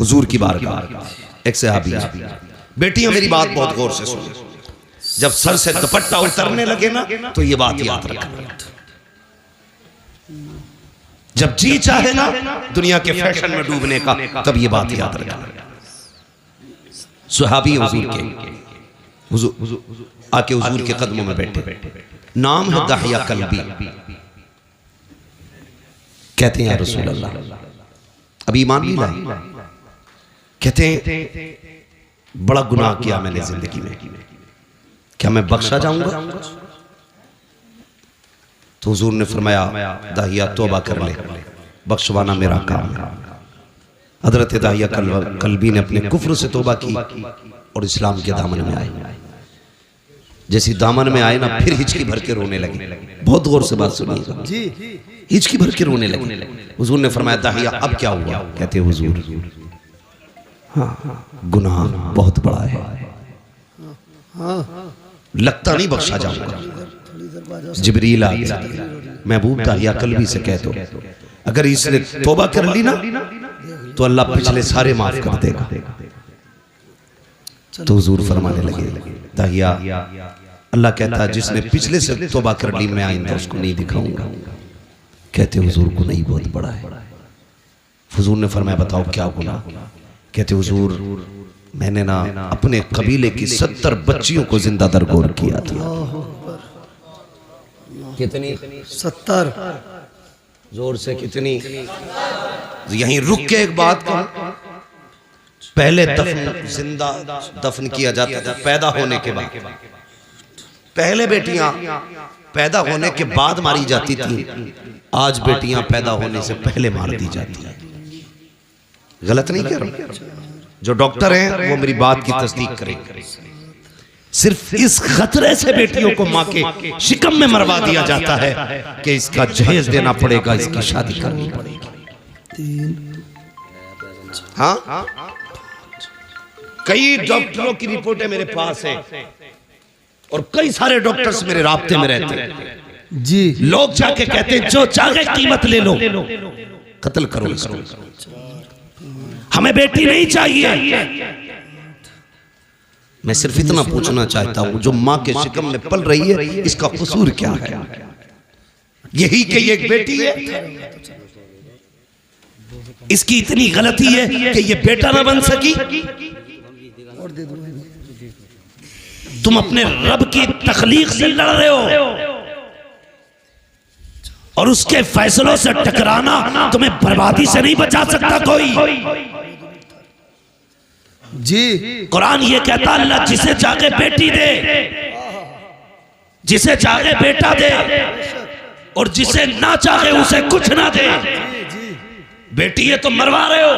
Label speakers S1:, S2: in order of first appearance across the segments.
S1: हुजूर की बारगाह। एक सहाबी, बेटियां मेरी बात बहुत गौर से सुनो, जब सर से दुपट्टा उतरने लगे ना तो ये बात याद रखना, जब जी चाहे ना दुनिया के फैशन में डूबने का, तब ये बात याद रखना। सहाबी हुजूर आके हुजूर के कदमों में बैठे, नाम है दहिया कल्बी। कहते हैं या रसूल अल्लाह, अभी ईमान नहीं लाए, कहते हैं बड़ा गुनाह किया मैंने जिंदगी में, क्या मैं बख्शा जाऊंगा? तो हुजूर ने फरमाया दाहिया तौबा कर ले, बख्शवाना मेरा काम है। हजरत दाहिया कल्बी ने अपने कुफ्र से तौबा की और इस्लाम के दामन में आए। जैसी दामन में आए ना, फिर हिचकी भर के रोने लगे। बहुत गौर से बात सुनिएगा जी, हिचकी भर के रोने लगे। हुजूर ने फरमाया दाहिया अब क्या हुआ? कहते हुजूर हाँ, गुनाह बहुत बड़ा है, लगता नहीं बख्शा जाऊंगा। जिब्रील आ गया, महबूब दाहिया कल्बी से कह दो अगर इसने तौबा कर ली ना तो अल्लाह पिछले सारे माफ कर देगा। तो हुजूर फरमाने लगे दाहिया, अल्लाह कहता जिसने पिछले से तौबा कर ली मैं आइंदा उसको नहीं दिखाऊंगा। कहते हुजूर गुनाह ही बहुत बड़ा है। हुजूर ने फरमाया बताओ क्या गुनाह? कहते हुजूर मैंने ना अपने कबीले की 70 बच्चियों को जिंदा दरगोर किया था। कितनी? 70। जोर से कितनी? यहीं रुक के एक बात कहूं, पहले दफन जिंदा दफन किया जाता था पैदा होने के बाद, पहले बेटियां पैदा होने के बाद मारी जाती थी, आज बेटियां पैदा होने से पहले मार दी जाती हैं। गलत नहीं कह रहा, जो डॉक्टर हैं वो मेरी बात की तस्दीक करेंगे। सिर्फ इस खतरे से बेटियों को मां के शिकम में मरवा दिया जाता है कि इसका जहेज देना पड़ेगा, इसकी शादी करनी पड़ेगी। हाँ, कई डॉक्टरों की रिपोर्टें मेरे पास हैं और कई सारे डॉक्टर्स मेरे राब्ते में रहते हैं जी। लोग जाके कहते हैं जो चाहे कीमत ले लो, कत्ल करो इसको, हमें बेटी नहीं चाहिए। मैं सिर्फ इतना पूछना चाहता हूं, जो मां के शिकम में पल रही है इसका कसूर क्या है? यही कि ये एक बेटी है, इसकी इतनी गलती है कि ये बेटा ना बन सकी। तुम अपने रब की तखलीक से लड़ रहे हो और उसके फैसलों से टकराना तुम्हें बर्बादी से नहीं बचा सकता कोई जी। कुरान ये कहता अल्लाह जिसे चाहे बेटी दे, जिसे चाहे बेटा दे और जिसे ना चाहे उसे कुछ ना दे। बेटी ये तुम मरवा रहे हो,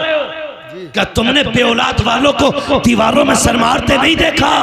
S1: क्या तुमने बेऔलाद वालों को दीवारों में सर मारते नहीं देखा?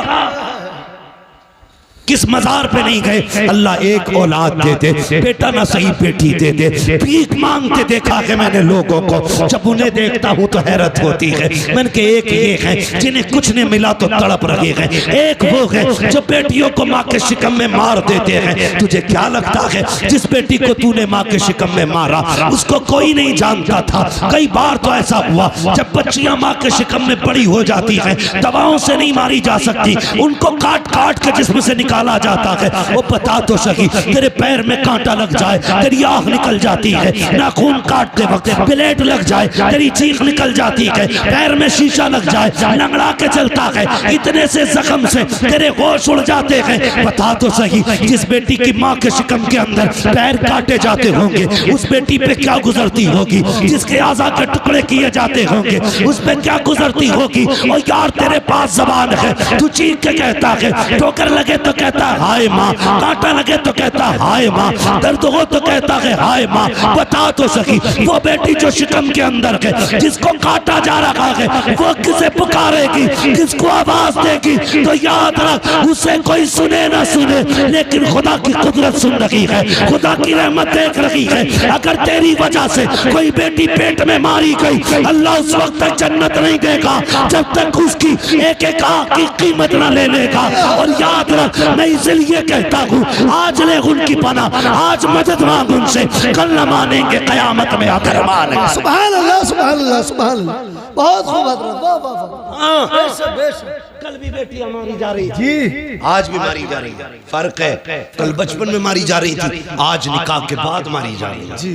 S1: किस मजार पे नहीं गए? अल्लाह एक औलाद दे दे, बेटा ना सही बेटी दे दे। भीख मांगते देखा है मैंने लोगों को, जब उन्हें देखता हूँ तो हैरत होती है। मैंने के एक ये है जिन्हें कुछ नहीं मिला तो तड़प रहे हैं, एक वो है जो बेटियों को माँ के शिकम में मार देते हैं। तुझे क्या लगता है जिस बेटी को तूने माँ के शिकम में मारा उसको कोई नहीं जानता था? कई बार तो ऐसा हुआ जब बच्चियां माँ के शिकम में बड़ी हो जाती हैं, दवाओं से नहीं मारी जा सकती, उनको काट काट के जिस्म से निकाला जाता है। वो बता तो सही, तेरे पैर में कांटा लग जाए तेरी आंख निकल जाती है, नाखून काटते वक्त ब्लेड लग जाए तेरी चीख निकल जाती है, पैर में शीशा लग जाए लंगड़ा के चलता है, इतने से जख्म से तेरे होश उड़ जाते हैं। बता तो सही, जिस बेटी की माँ के शिकम के अंदर पैर काटे जाते होंगे उस बेटी पे क्या गुजरती होगी? जिसके आज़ा के टुकड़े किए जाते होंगे उस पे क्या गुजरती होगी? और यार तेरे पास जबान है, तू चीख के कहता है, ठोकर लगे तो कहता है हाय माँ, कांटा लगे तो कहता है हाय माँ, दर्द हो तो कहता है हाय माँ। बता तो सही, वो बेटी जो शिकम के अंदर है जिसको काटा जा रहा है वो किसे पुकारेगी, किसको आवाज देगी? तो याद रख, उसे कोई सुने ना सुने लेकिन खुदा की कुदरत सुन रही है, खुदा की रहमत देख रही है। अगर तेरी वजह से कोई बेटी पेट में मारी गई, अल्लाह उस वक्त तक जन्नत नहीं देगा जब तक उसकी एक एक आंख की कीमत न ले लेगा। और याद रख, मैं इसलिए कहता हूँ आज ले उनकी पनाह, आज मदद मांग उनसे, कल न मानेंगे कयामत में आकर मानेंगे।
S2: सुभान अल्लाह, सुभान अल्लाह, सुभान अल्लाह। बहुत खूब हजरत, वाह वाह वाह। बेशक बेशक।
S1: कल भी बेटियां मारी जा रही थी,
S2: जी
S1: आज भी मारी जा रही है। फर्क है, कल बचपन में मारी जा रही थी, आज निकाह के बाद मारी जा रही है।
S2: जी,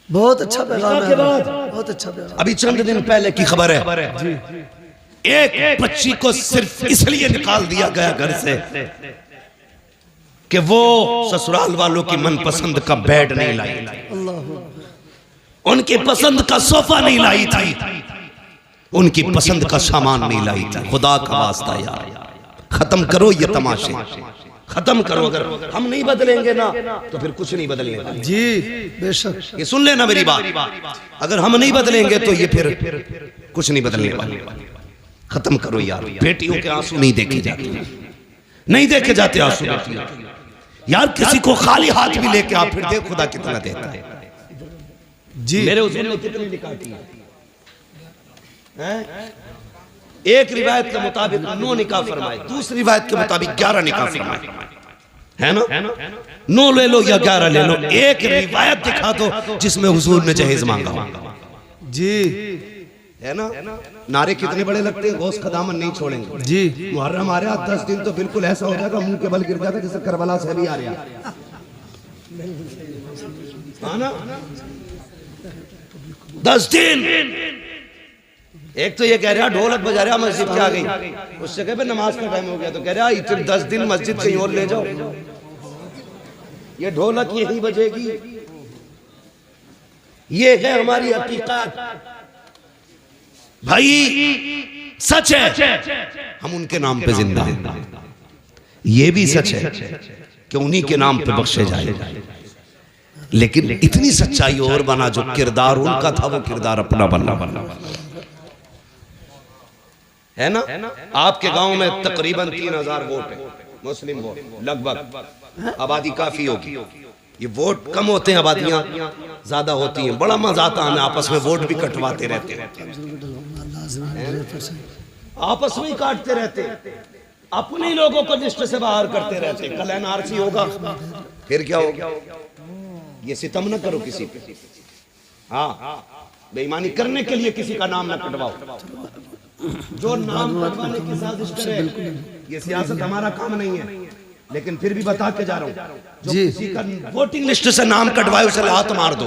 S2: बहुत अच्छा पैगाम
S1: निकाह
S2: है,
S1: के बाद
S2: बहुत अच्छा पैगाम।
S1: अभी चंद दिन पहले की खबर है, एक बच्ची को सिर्फ इसलिए निकाल दिया गया घर से कि वो ससुराल वालों की मनपसंद का बेड नहीं लाई,
S2: अल्लाह
S1: उनकी पसंद का सोफा नहीं लाई थी, उनकी पसंद का सामान नहीं लाई थी। खुदा का वास्ता यार, खत्म करो ये तमाशे, खत्म करो। अगर हम नहीं बदलेंगे ना तो फिर कुछ नहीं बदलेगा।
S2: जी बेशक।
S1: ये सुन लेना मेरी बात, अगर हम नहीं बदलेंगे तो ये फिर कुछ नहीं बदलने वाला। खत्म करो यार, बेटियों के आंसू नहीं देखे जाते, नहीं देखे जाते आंसू बेटियों के। यार किसी को खाली हाथ भी लेके आप फिर देख खुदा कितना देता है।
S2: जी
S1: मेरे हुजूर ने कितनी निकाह की हैं? एक रिवायत के मुताबिक 9 निकाह फरमाए, दूसरी रिवायत के मुताबिक 11 निकाह फरमाए, है ना? 9 ले लो या 11 ले लो, एक रिवायत दिखा दो जिसमें हुजूर ने जहेज मांगा हो।
S2: जी
S1: है ना? नारे कितने बड़े लगते हैं, गौस का दामन नहीं छोड़ेंगे।
S2: जी
S1: मुहर्रम आ रहा, 10 दिन तो बिल्कुल ऐसा हो जाएगा मुंह के बल गिर जाएगा जैसे करबला से भी आ रहा है ना? 10 दिन। एक तो ये कह रहा ढोलक बजा रहा मस्जिद के आ गई, उससे कह नमाज का टाइम हो गया, तो कह रहा इतने 10 दिन मस्जिद कहीं और ले जाओ, ये ढोलक यही बजेगी। ये है हमारी हकीकत भाई, सच है हम उनके नाम पे जिंदा हैं। ये भी सच है कि उन्हीं के नाम पे बख्शे जाए, लेकिन इतनी सच्चाई और बना जो किरदार उनका था वो किरदार अपना बनना है ना? आपके गांव में तकरीबन 3000 वोट है, मुस्लिम वोट लगभग, आबादी काफी होगी। ये वोट कम होते हैं, आबादियां ज्यादा होती हैं। बड़ा मजा आता है, हमें आपस में वोट भी कटवाते रहते हैं, आपस में ही काटते रहते हैं, अपने लोगों को लिस्ट से बाहर करते रहते हैं। कल एनआरसी होगा, फिर क्या होगा? ये सितम न करो किसी पे, हाँ बेईमानी करने के लिए किसी का नाम न कटवाओ। जो नाम कटवाने की साजिश करे, ये सियासत हमारा काम नहीं है, लेकिन फिर भी बता के जा रहा हूं, जो किसी का वोटिंग लिस्ट से नाम कटवाए उसे लात मार दो,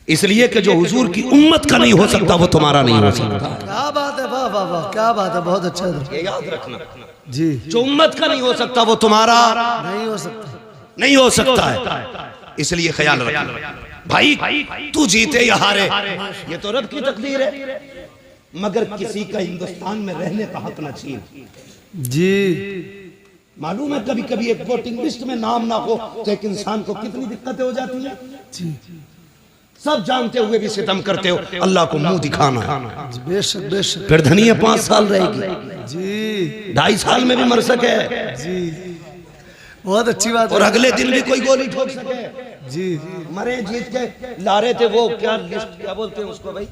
S1: इसलिए कि जो हुजूर की उम्मत का नहीं हो सकता वो तुम्हारा नहीं हो सकता।
S2: क्या बात है, वाह वाह वाह, क्या बात है, बहुत अच्छा है।
S1: ये याद रखना
S2: जी,
S1: जो उम्मत का नहीं हो सकता वो तुम्हारा
S2: नहीं हो सकता,
S1: नहीं हो सकता है, इसलिए ख्याल रखना भाई। तू जीते या हारे ये तो रब की तकदीर है, मगर किसी का हिंदुस्तान में रहने का हक न छीन।
S2: जी
S1: मालूम है कभी कभी एक वोटिंग लिस्ट में नाम ना हो तो एक इंसान को कितनी दिक्कतें हो जाती हैं।
S2: जी
S1: सब जानते हुए भी सितम करते हो, अल्लाह को मुंह दिखाना है।
S2: बेशक बेशक।
S1: फिर धनिया 5 साल रहेगी,
S2: जी
S1: 2.5 साल में भी मर सके,
S2: जी बहुत अच्छी बात
S1: और
S2: है।
S1: अगले दिन भी कोई गोली ठोक सके।
S2: जी
S1: मरे जीत के ला रहे थे वो क्या लिस्ट, क्या बोलते हैं उसको भाई,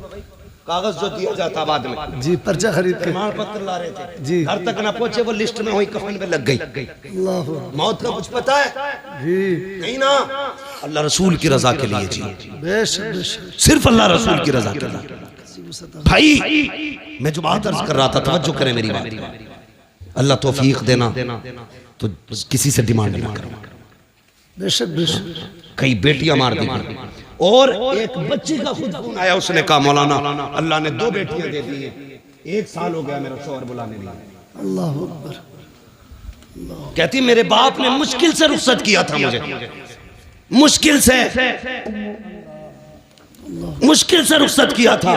S1: कागज जो दिया जाता बाद में,
S2: जी पर्चा खरीद के
S1: प्रमाण पत्र ला रहे थे
S2: जी,
S1: घर तक ना पहुंचे, वो लिस्ट में हुई कफन में लग गई।
S2: अल्लाह
S1: मौत का कुछ पता है
S2: जी,
S1: नहीं ना, अल्लाह रसूल की रजा के लिए जी,
S2: बेशक बेशक।
S1: सिर्फ अल्लाह रसूल की रजा के लिए। भाई मैं जो बात अर्ज कर रहा था, तवज्जो करें मेरी बात, अल्लाह तौफीक देना तो किसी से डिमांड ना करो।
S2: बेशक बेशक।
S1: कई बेटियां मार दी, और एक बच्ची का खुद फोन आया, उसने कहा मौलाना अल्लाह ने 2 बेटियां दे दी हैं, 1 साल हो गया मेरा शौहर बुलाने नहीं आया।
S2: अल्लाह अकबर।
S1: कहती मेरे बाप ने मुश्किल से रुखसत किया था मुझे, मुश्किल से रुखसत किया था।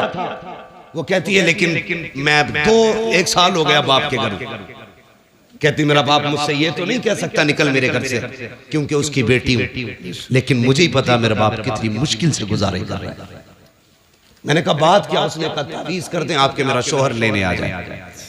S1: वो कहती है लेकिन मैं 1 साल हो गया बाप के घर। कहती मेरा बाप मुझसे ये तो नहीं कह सकता निकल मेरे घर से, क्योंकि उसकी बेटी हूं, लेकिन मुझे ही पता मेरा बाप कितनी मुश्किल से गुजारे कर रहा है। मैंने कहा बात क्या? उसने कहा तावीज़ कर दें आपके मेरा शौहर लेने आ जाए।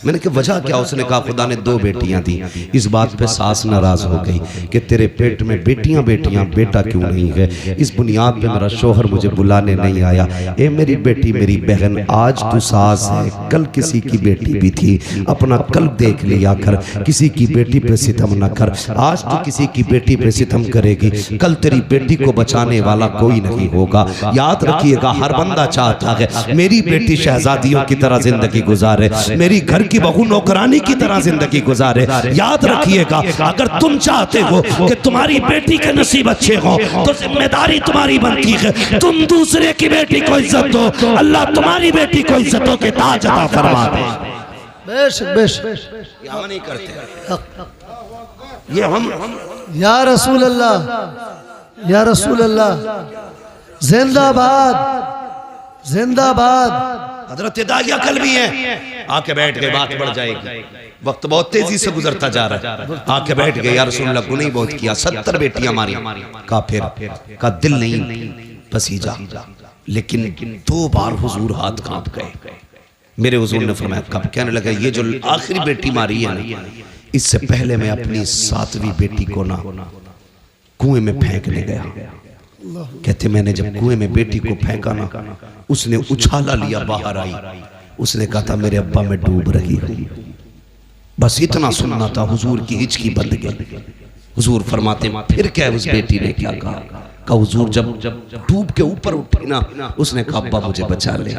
S1: मैंने कहा वजह क्या? उसने कहा खुदा ने 2 बेटियां दी। इस बात पे सास नाराज हो गई कि तेरे पेट में बेटियां बेटियां, बेटा क्यों नहीं है? इस बुनियाद पे मेरा शौहर मुझे बुलाने नहीं आया। ए मेरी बेटी, मेरी बहन, आज तू सास है, कल किसी की बेटी भी थी, अपना कल्ब देख लिया कर, किसी की बेटी पे सितम न कर। आज तू किसी की बेटी पे सितम करेगी, कल तेरी बेटी को बचाने वाला कोई नहीं होगा। याद रखिएगा, हर बंदा चाहता था कि मेरी बेटी शहजादियों की तरह जिंदगी गुजारे, मेरी घर की बहू नौकरानी की तरह जिंदगी गुजारे। याद रखिएगा, अगर तुम चाहते हो कि तुम्हारी बेटी के नसीब अच्छे हो तो जिम्मेदारी तुम्हारी बनती है तुम दूसरे की बेटी को इज्जत दो, अल्लाह तुम्हारी बेटी को इज्जतों के ताज अता फरमा दे।
S2: बेशक बेशक
S1: हम नहीं करते ये हम
S2: या रसूल अल्लाह, या रसूल अल्लाह, जिंदाबाद जिंदाबाद।
S1: हजरत दाहिया कल भी है, आके बैठ गए, बात बढ़ जाएगी, वक्त बहुत तेजी से गुजरता जा रहा है। आके बैठ गए, या रसूल अल्लाह गुनाह बहुत किया, 70 बेटियां मारी, काफिर का दिल नहीं पसीजा, लेकिन 2 बार हुजूर हाथ कांप गए। मेरे हुजूर ने फरमाया कब? कहने लगा ये जो आखिरी बेटी मारी है ना, इससे पहले मैं अपनी 7वीं बेटी को ना कुएं में फेंकने गया। कहते मैंने जब कुएं में बेटी को फेंका ना, उसने उछाला लिया, बाहर आई, उसने कहा था मेरे अब्बा मैं डूब रही हूँ। बस इतना सुनना था, हुजूर की हिचकी बंद गई। हुजूर फरमाते फिर क्या है? उस बेटी ने क्या कहा? हुजूर जब डूब के ऊपर उठी ना, उसने कहा अब्बा मुझे बचा ले,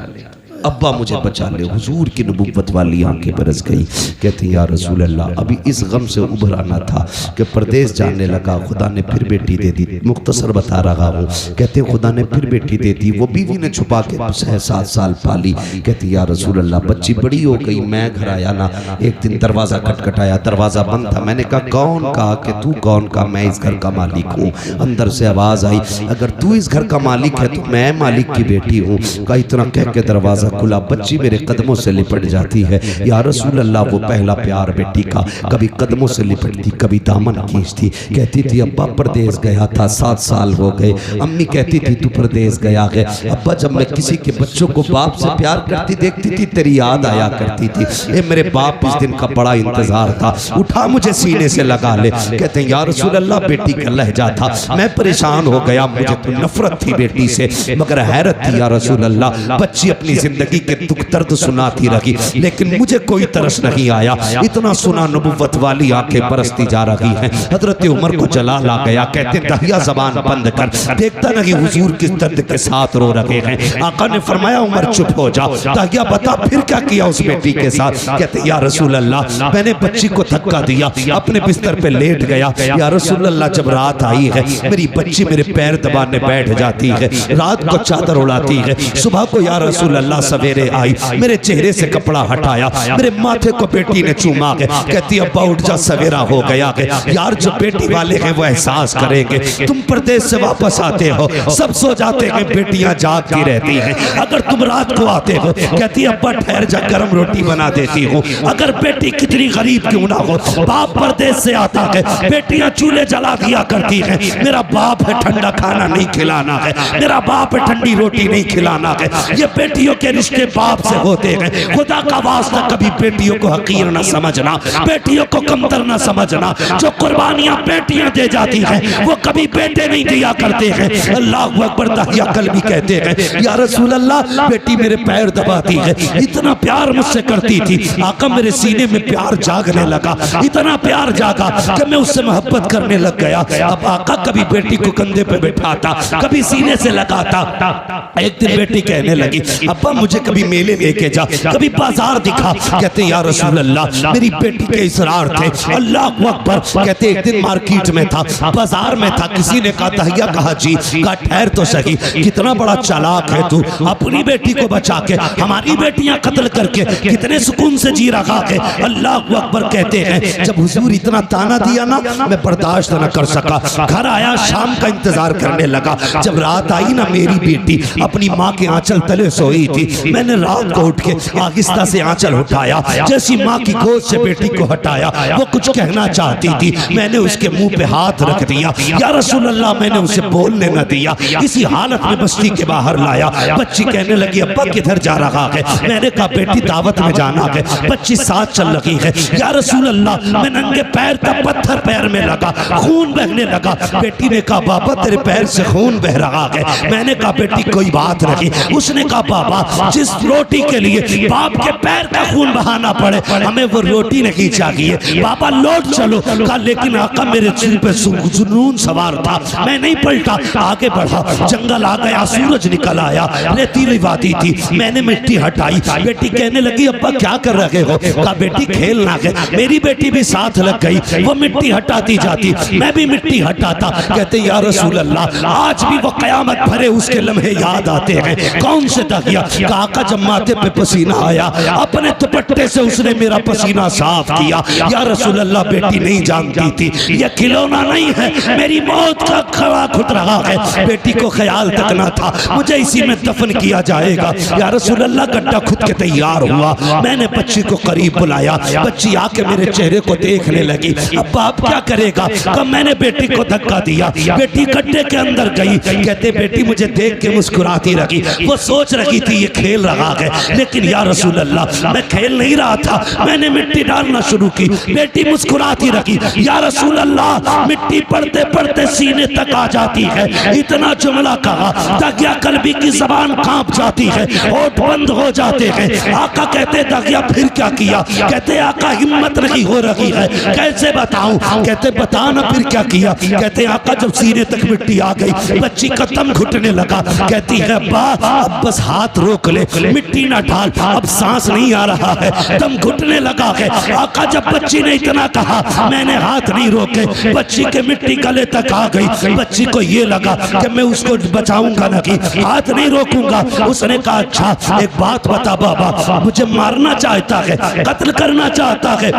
S1: अब्बा मुझे बचा ले। हुजूर की नबुव्वत वाली आंखें बरस गई। कहते या रसूल अल्लाह, अभी इस गम से उभर आना था कि परदेश जाने लगा, खुदा ने फिर बेटी दे दी। मुख्तसर बता रहा हूँ, कहते खुदा ने फिर बेटी दे दी, वो बीवी ने छुपा के 6-7 साल पाली। कहते या रसूल अल्लाह, बच्ची बड़ी हो गई, मैं घर आया ना, एक दिन दरवाज़ा खटखटाया, दरवाज़ा बंद था। मैंने कहा कौन? कहा कि तू कौन? कहा मैं इस घर का मालिक हूँ। अंदर से आवाज़ आई, अगर तू इस घर का मालिक है तो मैं मालिक की बेटी हूँ। कहा इतना कह के दरवाज़ा खुला, बच्ची मेरे कदमों से लिपट जाती है। या रसूल अल्लाह, वो पहला प्यार बेटी का, कभी कदमों से लिपटती, कभी दामन खींचती। कहती थी अब्बा परदेश गया था, 7 साल हो गए। अम्मी कहती थी तू परदेश गया है। अब्बा जब मैं किसी के बच्चों को बाप से प्यार करती देखती थी, तेरी याद आया करती थी। ए मेरे बाप, इस दिन का बड़ा इंतजार था, उठा मुझे सीने से लगा ले। कहते हैं या रसूल अल्लाह, बेटी का लहजा था, मैं परेशान हो गया, मुझे तो नफरत थी बेटी से, मगर हैरत थी या रसूल अल्लाह, बच्ची अपनी जिंदगी के दुख दर्द सुनाती रही, लेकिन मुझे कोई तरस नहीं आया। इतना सुना, नबुव्वत वाली आंखें बरसती जा रही हैं। हजरत उमर को जलाल आ गया। कहते दहिया जबान बंद कर, देखता नहीं हुजूर किस दर्द के साथ रो रहे हैं। आका ने फरमाया उमर चुप हो जा। दहिया बता फिर क्या किया उस बेटी के साथ? कहते या रसूल अल्लाह, मैंने बच्ची को धक्का दिया, अपने बिस्तर पे लेट गया। या रसूल अल्लाह, जब रात आई है, मेरी बच्ची मेरे पैर दबाने बैठ जाती है, रात को चादर उड़ाती है। सुबह को या रसूल अल्लाह सवेरे आई, मेरे चेहरे से कपड़ा हटाया, मेरे माथे को बेटी ने चूमा के कहती अब्बा उठ जा, सवेरा हो गया है। यार जो बेटी वाले हैं वो एहसास करेंगे, तुम परदेश से वापस आते हो, सब सो जाते हैं, बेटियां जागती रहती हैं। अगर तुम रात को आते हो, कहती अब्बा ठहर जा, गरम रोटी बना देती हूँ। अगर बेटी कितनी गरीब क्यों ना हो, बाप परदेश से आता है, बेटियां चूल्हे जला दिया करती हैं। मेरा बाप है ठंडा खाना नहीं खिलाना है, मेरा बाप है ठंडी रोटी नहीं खिलाना है। ये बेटियों के रिश्ते बाप से होते हैं। खुदा का वास्ता कभी बेटियों को हकीर न समझना, बेटियों को कमतर न समझना। जो कुर्बानियां बेटियां दे जाती हैं वो कभी बेटे नहीं दिया करते हैं। अल्लाह अकबर। दहिया कल भी कहते हैं या रसूल अल्लाह, बेटी मेरे पैर दबाती है, इतना प्यार मुझसे करती थी, आका मेरे सीने में प्यार जागने लगा, इतना प्यार जागा कि मैं उससे मोहब्बत करने लग गया। अब आका कभी बेटी को कंधे पे बैठाता, कभी सीने से लगाता। एक दिन बेटी कहने लगी अब्बा मुझे कभी मेले लेके जा, कभी बाजार दिखा। कहते या रसूल अल्लाह, मेरी बेटी के इसरार थे। अल्लाह अकबर। कहते एक दिन मार्केट में था, बाजार में था, किसी ने कहा दहिया कहा जी, कहा ठहर तो सही, कितना बड़ा चालाक है तू, अपनी बेटी को बचा के हमारी बेटियां कत्ल करके कितने सुकून से जी रहा है। अल्लाह अकबर। कहते हैं जब हुजूर इतना ताना दिया ना, मैं बर्दाश्त न कर सका, घर आया, शाम का इंतजार करने लगा। जब रात आई ना, मेरी बेटी अपनी माँ के आंचल तले सोई थी। मैंने रात को उठ के आहिस्ता से आंचल उठाया, जैसी माँ की गोद से बेटी को हटाया, वो कुछ कहना चाहती थी, मैंने उसके मुंह पे हाथ रख दिया। या रसूल अल्लाह, मैंने उसे बोलने न दिया, इसी हालत में बस्ती के बाहर लाया। बच्ची कहने लगी अब्बा किधर जा रहा है? मैंने कहा बेटी दावत में जाना है। बच्ची साथ चल रही है। या रसूल अल्लाह, मैं नंगे पैर था, पत्थर पैर में लगा, खून बहने लगा। बेटी ने कहा बाबा तेरे पैर से खून बह रहा है। मैंने कहा बेटी कोई बात नहीं। उसने कहा बाबा जिस रोटी के लिए बाप के पैर का खून बहाना पड़े, हमें वो रोटी नहीं चाहिए। बाबा लौट चलो। कहा लेकिन आका मेरे सिर पे जुनून सवार था, मैं नहीं पलटा, आगे बढ़ा। जंगल आ गया, सूरज निकल आया, रेतीली वादी थी, मैंने मिट्टी हटाई। बेटी कहने लगी अब्बा क्या कर रहे हो? कहा बेटी खेलना है। मेरी बेटी भी साथ लग गई, वो मिट्टी हटाती जाती, मैं भी मिट्टी हटाता। कहते या रसूल अल्लाह, आज भी वो कयामत भरे उसके लम्हे याद आते हैं। कौन से दागिया? काका जब माथे पे पसीना आया, अपने दुपट्टे से उसने मेरा पसीना साफ किया। या रसूल अल्लाह, बेटी नहीं जानती थी ये खिलौना नहीं है, मेरी मौत का खड़ा खुद रहा है। बेटी को ख्याल तक ना था मुझे इसी में दफन किया जाएगा। या रसूल अल्लाह, गड्ढा खुद के तैयार हुआ। मैंने बच्ची को करीब बुलाया, बच्ची आके मेरे चेहरे को देखने लगी। अब आप क्या करेगा? कब मैंने बेटी को धक्का दिया, बेटी गड्ढे के अंदर गई। कहते बेटी मुझे देख के मुस्कुराती रही, वो सोच रही थी ये खेल रहा है, लेकिन या रसूल अल्लाह मैं खेल नहीं रहा था, मैंने मिट्टी डालना शुरू की। बेटी मुस्कुराती रही। या रसूल अल्लाह, मिट्टी पड़ते पड़ते सीने तक आ जाती है। इतना जुमला कहा दागिया कल्बी की जबान कांप जाती है, होठ बंद हो जाते हैं। आका कहते दागिया फिर क्या किया? कहते आका हिम्मत नहीं हो रही है, कैसे बताऊं? कहते बता ना फिर क्या किया? कहते आका जब सीने तक मिट्टी आ गई, बच्ची का दम घुटने लगा। कहती है अब्बा अब बस हाथ रोक ले, मिट्टी ना डाल, अब सांस नहीं आ रहा है, दम घुटने लगा है। आका जब बच्ची ने इतना कहा, मैंने हाथ नहीं रोके, बच्ची के मिट्टी गले तक आ गई। बच्ची को ये लगा कि मैं उसको बचाऊंगा नहीं, हाथ नहीं रोकूंगा। उसने कहा अच्छा एक बात बता बाबा, मुझे मारना चाहता है, कत्ल करना चाहता है।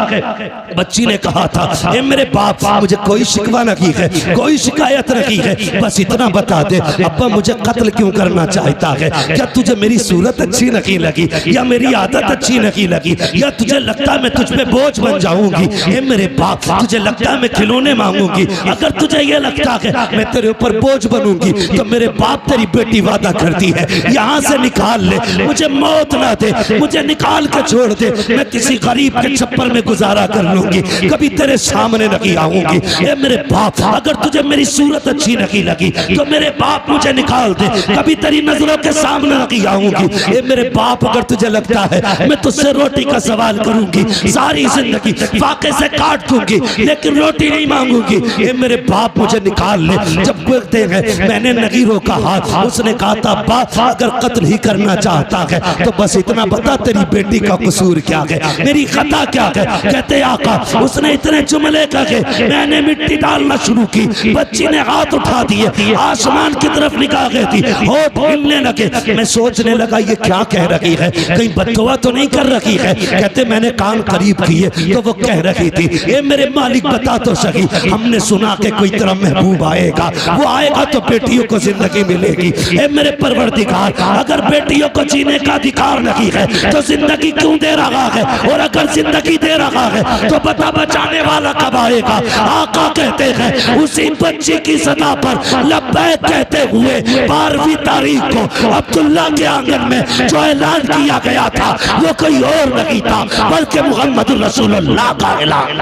S1: बच्ची ने कहा था ए मेरे बाप, मुझे कोई शिकवा नहीं है, कोई शिकायत नहीं है, बस इतना बता दे अब्बा मुझे कत्ल क्यों करना चाहता है? क्या तुझे मेरी सूरत अच्छी नहीं लगी, या मेरी आदत अच्छी नहीं लगी, या तुझे लगता है मैं तुझ पे बोझ बन जाऊंगी? ए मेरे बाप, तुझे लगता है मैं खिलौने मांगूंगी? अगर तुझे ये लगता है मैं तेरे ऊपर बोझ बनूंगी तो मेरे बाप तेरी बेटी वादा करती है यहाँ से निकाल ले, मुझे मौत ना दे, मुझे निकाल के छोड़ दे, मैं किसी गरीब के छप्पर में गुजारा कर लूंगी, कभी तेरे सामने नहीं आऊंगी। ए मेरे बाप, अगर तुझे मेरी सूरत अच्छी नहीं लगी तो मेरे बाप मुझे निकाल दे, कभी तेरी नजरों के सामने नहीं आऊंगी। ए मेरे बाप, अगर तुझे लगता है मैं तुझसे रोटी का सवाल करूंगी, सारी जिंदगी फाके से काट दूंगी, लेकिन रोटी नहीं मांगूंगी। ए मेरे बाप मुझे निकाल ले। जब बोलते हैं मैंने नहीं रोका हाथ, उसने कहा था बाप अगर कत्ल ही करना चाहता है तो बस इतना बता तेरी बेटी का कसूर क्या है, मेरी खता क्या है? कहते आका उसने इतने जुमले कहे, मैंने मिट्टी डालना शुरू की, बच्ची ने हाथ उठा दिए, आसमान की तरफ निकाह गई थी, होठ हिलने लगे। मैं सोचने लगा ये क्या कह रही है, कहीं बददुआ तो नहीं कर रही है? कहते मैंने कान करीब किए तो वो कह रही थी ए मेरे मालिक बता तो सही, हमने सुना कि कोई तेरा महबूब आएगा, वो आएगा तो बेटियों को जिंदगी मिलेगी। ए मेरे परवरदिगार, अगर बेटियों को जीने का अधिकार नहीं है तो जिंदगी क्यों दे रहा है? और अगर जिंदगी दे रहा है तो बता बचाने वाला कब आएगा? आका कहते हैं उसी बच्ची की सदा पर लब्बैक कहते हुए 12वीं तारीख को अब्दुल्ला के आंगन में जो ऐलान किया गया था वो कोई और नहीं था बल्कि मोहम्मद रसूलुल्लाह का ऐलान।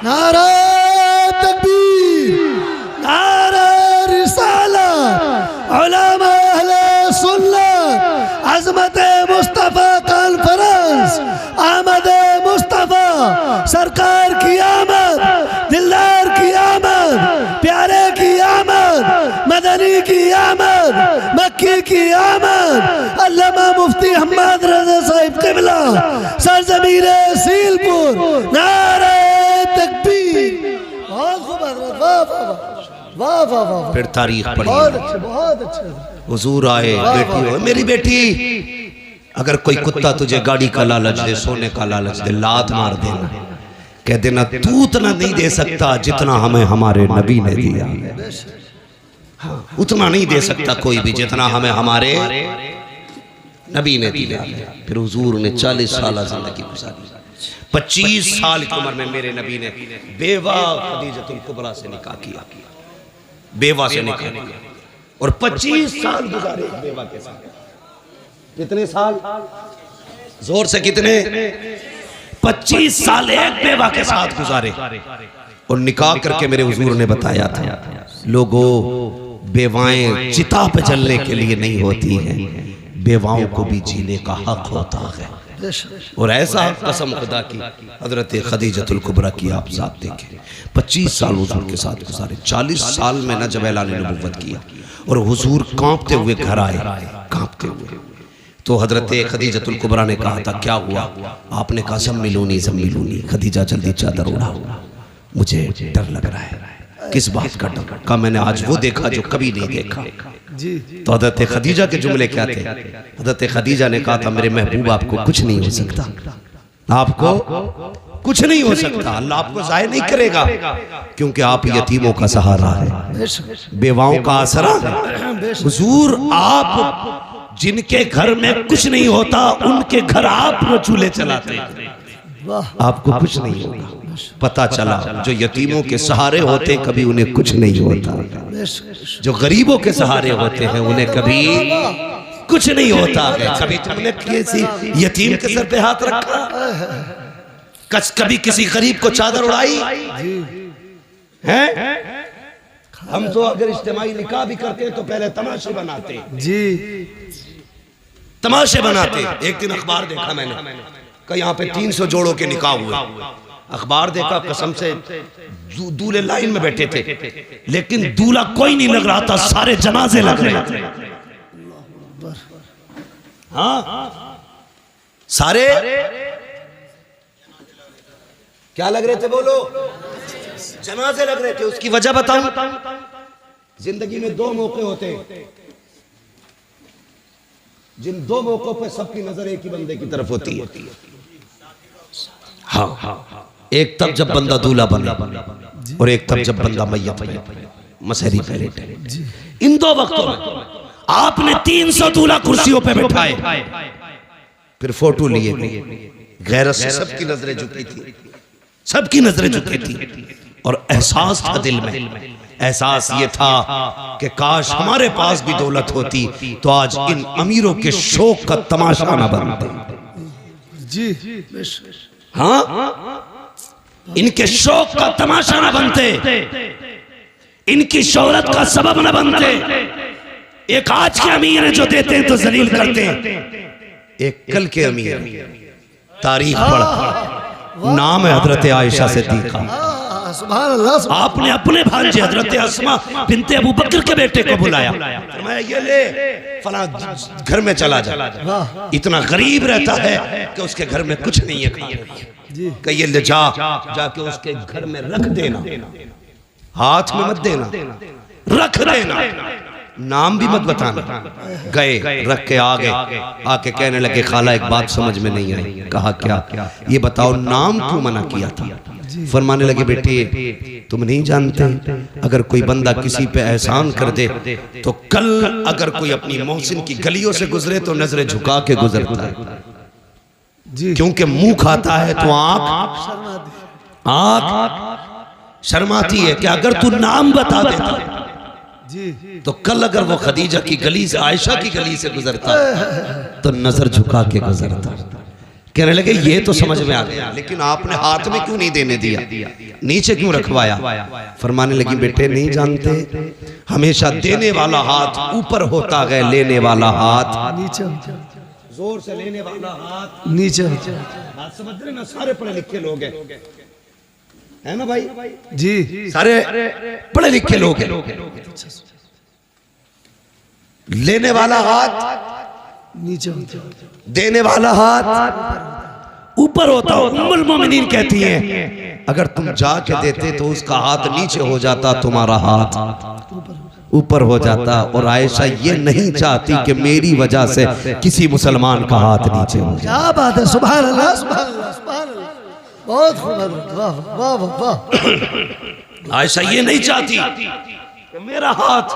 S2: नारा तकबीर, नारा रिसालत, उलमा अहले सुन्नत, अज़मत मुस्तफ़ा कॉन्फ्रेंस, आमद मुस्तफ़ा, सरकार की आमद, दिलदार की आमद, प्यारे की आमद, मदनी की आमद, मक्की की आमद, अल्लामा मुफ्ती हम्मद रज़ा साहिब क़िबला, सरज़मीर सीलपुर, नारे तकबीर। बहुत खूब हज़रत, वाह वाह वाह वाह वाह।
S1: फिर तारीख पढ़ी,
S2: बहुत अच्छे, बहुत अच्छे।
S1: हुजूर आए, बेटी हो मेरी बेटी, अगर कोई कुत्ता तुझे गाड़ी का लालच दे, सोने का लालच दे, लात मार देना, कह देना तू उतना नहीं दे सकता जितना हमें हमारे नबी ने दिया, हाँ, उतना नहीं दे सकता कोई भी जितना हमें हमारे नबी ने दिया। फिर हुजूर ने 40 साल जिंदगी गुजारी, 25 साल की उम्र में मेरे नबी ने बेवा खदीजतुल कुबरा से निकाह किया, बेवा से निकाह किया, और 25 साल गुजारे बेवा के साथ। कितने साल? जोर से कितने? 25 साल एक बेवा के साथ गुजारे, और निकाह करके मेरे हुजूर ने बताया था लोगों बेवाएं चिता पे जलने के लिए नहीं होती हैं, बेवाओं को भी जीने का हक होता है। और ऐसा कसम खुदा की हजरत खदीजतुल कुबरा की आप साथ देखें, 25 साल हुजूर के साथ गुजारे, 40 साल में न जब ऐलान नबुव्वत किया और हुजूर कांपते हुए घर आए, कांपते हुए। तो हजरत खदीजतुल कुबरा ने कहा था क्या हुआ? आपने कहा ज़म्मिलूनी। खदीजा जल्दी चादर उड़ाओ, मुझे डर लग रहा है। किस बात का डर? कहा मैंने आज वो देखा जो कभी नहीं देखा। तो हजरत खदीजा के जुमले क्या थे? हजरत खदीजा ने कहा था मेरे महबूब आपको कुछ नहीं हो सकता, आपको कुछ नहीं हो सकता, अल्लाह आपको ज़ाय नहीं करेगा, क्योंकि आप यतीमों का सहारा है, बेवाओं का आसरा। हुजूर आप जिनके घर में कुछ नहीं होता उनके घर आप चूल्हे चलाते, आपको कुछ नहीं होगा। पता चला जो यतीमों के सहारे होते कभी उन्हें कुछ नहीं होता, जो गरीबों के सहारे होते हैं उन्हें कभी कुछ नहीं होता है। कभी तुमने किसी यतीम के सर पे हाथ रखा? कभी किसी गरीब को चादर उड़ाई है? हम तो अगर इज्तिमाई निकाह भी करते हैं तो पहले तमाशे बनाते जी, तमाशे बनाते। एक दिन अखबार देखा मैंने कि यहाँ पे 300 जोड़ों के निकाह हुए। अखबार देखा, कसम से दूल्हे लाइन में बैठे थे, लेकिन दूल्हा कोई नहीं लग रहा था, सारे जनाजे लग रहे थे। हाँ, सारे क्या लग रहे थे? बोलो, जनाजे लग रहे थे। उसकी वजह बताऊं? जिंदगी में 2 मौके होते हैं, जिन 2 मौकों पे सबकी नजर एक ही बंदे की तरफ होती है। हाँ, एक तब जब बंदा दूल्हा बने और एक तब जब बंदा मैयत बने, मसहरी पे लेटे। इन 2 वक्तों में आपने 300 दूल्हा कुर्सियों पे बैठाए, फिर फोटो लिए, गैरत से सबकी नजरें झुकी थी, सबकी नजरें झुकी थी। और एहसास था दिल में, एहसास ये था कि काश हमारे पास भी दौलत होती तो आज इन अमीरों के शौक का तमाशा न बनते जी। हाँ, इनके शौक का तमाशा न बनते, इनकी शोहरत का सबब न बनते। एक आज के अमीर है जो देते हैं तो जलील करते हैं, एक कल के अमीर तारीख पढ़, नाम है हजरत आयशा सिद्दीका। आपने अपने भांजे हजरत अस्मा बिनते अबू बकर के बेटे को बुलाया, मैं ये ले फला घर में चला जा। इतना गरीब रहता है कि उसके घर में कुछ नहीं है कि ये ले जाके उसके घर में रख देना, हाथ में मत देना, रख देना, नाम भी मत बताना। गए, रख के आ गए, आके कहने लगे खाला एक बात समझ में नहीं आई। कहा क्या? ये बताओ नाम क्यों मना किया था? फरमाने लगे बेटे तुम नहीं जानते, अगर कोई बंदा किसी पे एहसान कर दे तो कल अगर कोई अपनी मोहसिन की गलियों से गुजरे तो नजरें झुका के गुजरता है, क्योंकि मुंह खाता है तो आंख शर्माती है कि अगर तू नाम बता देता तो कल अगर वो खदीजा की गली से, आयशा की गली से गुजरता तो नजर झुका के गुजरता। कहने लगे ये तो समझ में आ गया, लेकिन आपने हाथ में क्यों नहीं देने दिया, नीचे क्यों रखवाया? फरमाने लगी बेटे नहीं जानते, हमेशा देने वाला हाथ ऊपर होता है, लेने वाला हाथ नीचे, जोर से लेने वाला हाथ नीचे। बात समझ रहे ना? सारे पढ़े लिखे लोग हैं, है ना भाई जी? सारे पढ़े लिखे लोग हैं। लेने वाला हाथ नीचे, देने वाला हाथ ऊपर होता। उम्मुल मोमिनीन कहती हैं अगर तुम जाके देते तो उसका हाथ नीचे हो जाता, तुम्हारा हाथ ऊपर हो जाता। और आयशा ये नहीं चाहती कि मेरी वजह से किसी मुसलमान का हाथ नीचे हो जाए।
S2: क्या बात है, सुभान अल्लाह, सुभान अल्लाह, सुभान अल्लाह, बहुत खूब, वाह वाह वाह।
S1: आयशा ये नहीं चाहती कि मेरा हाथ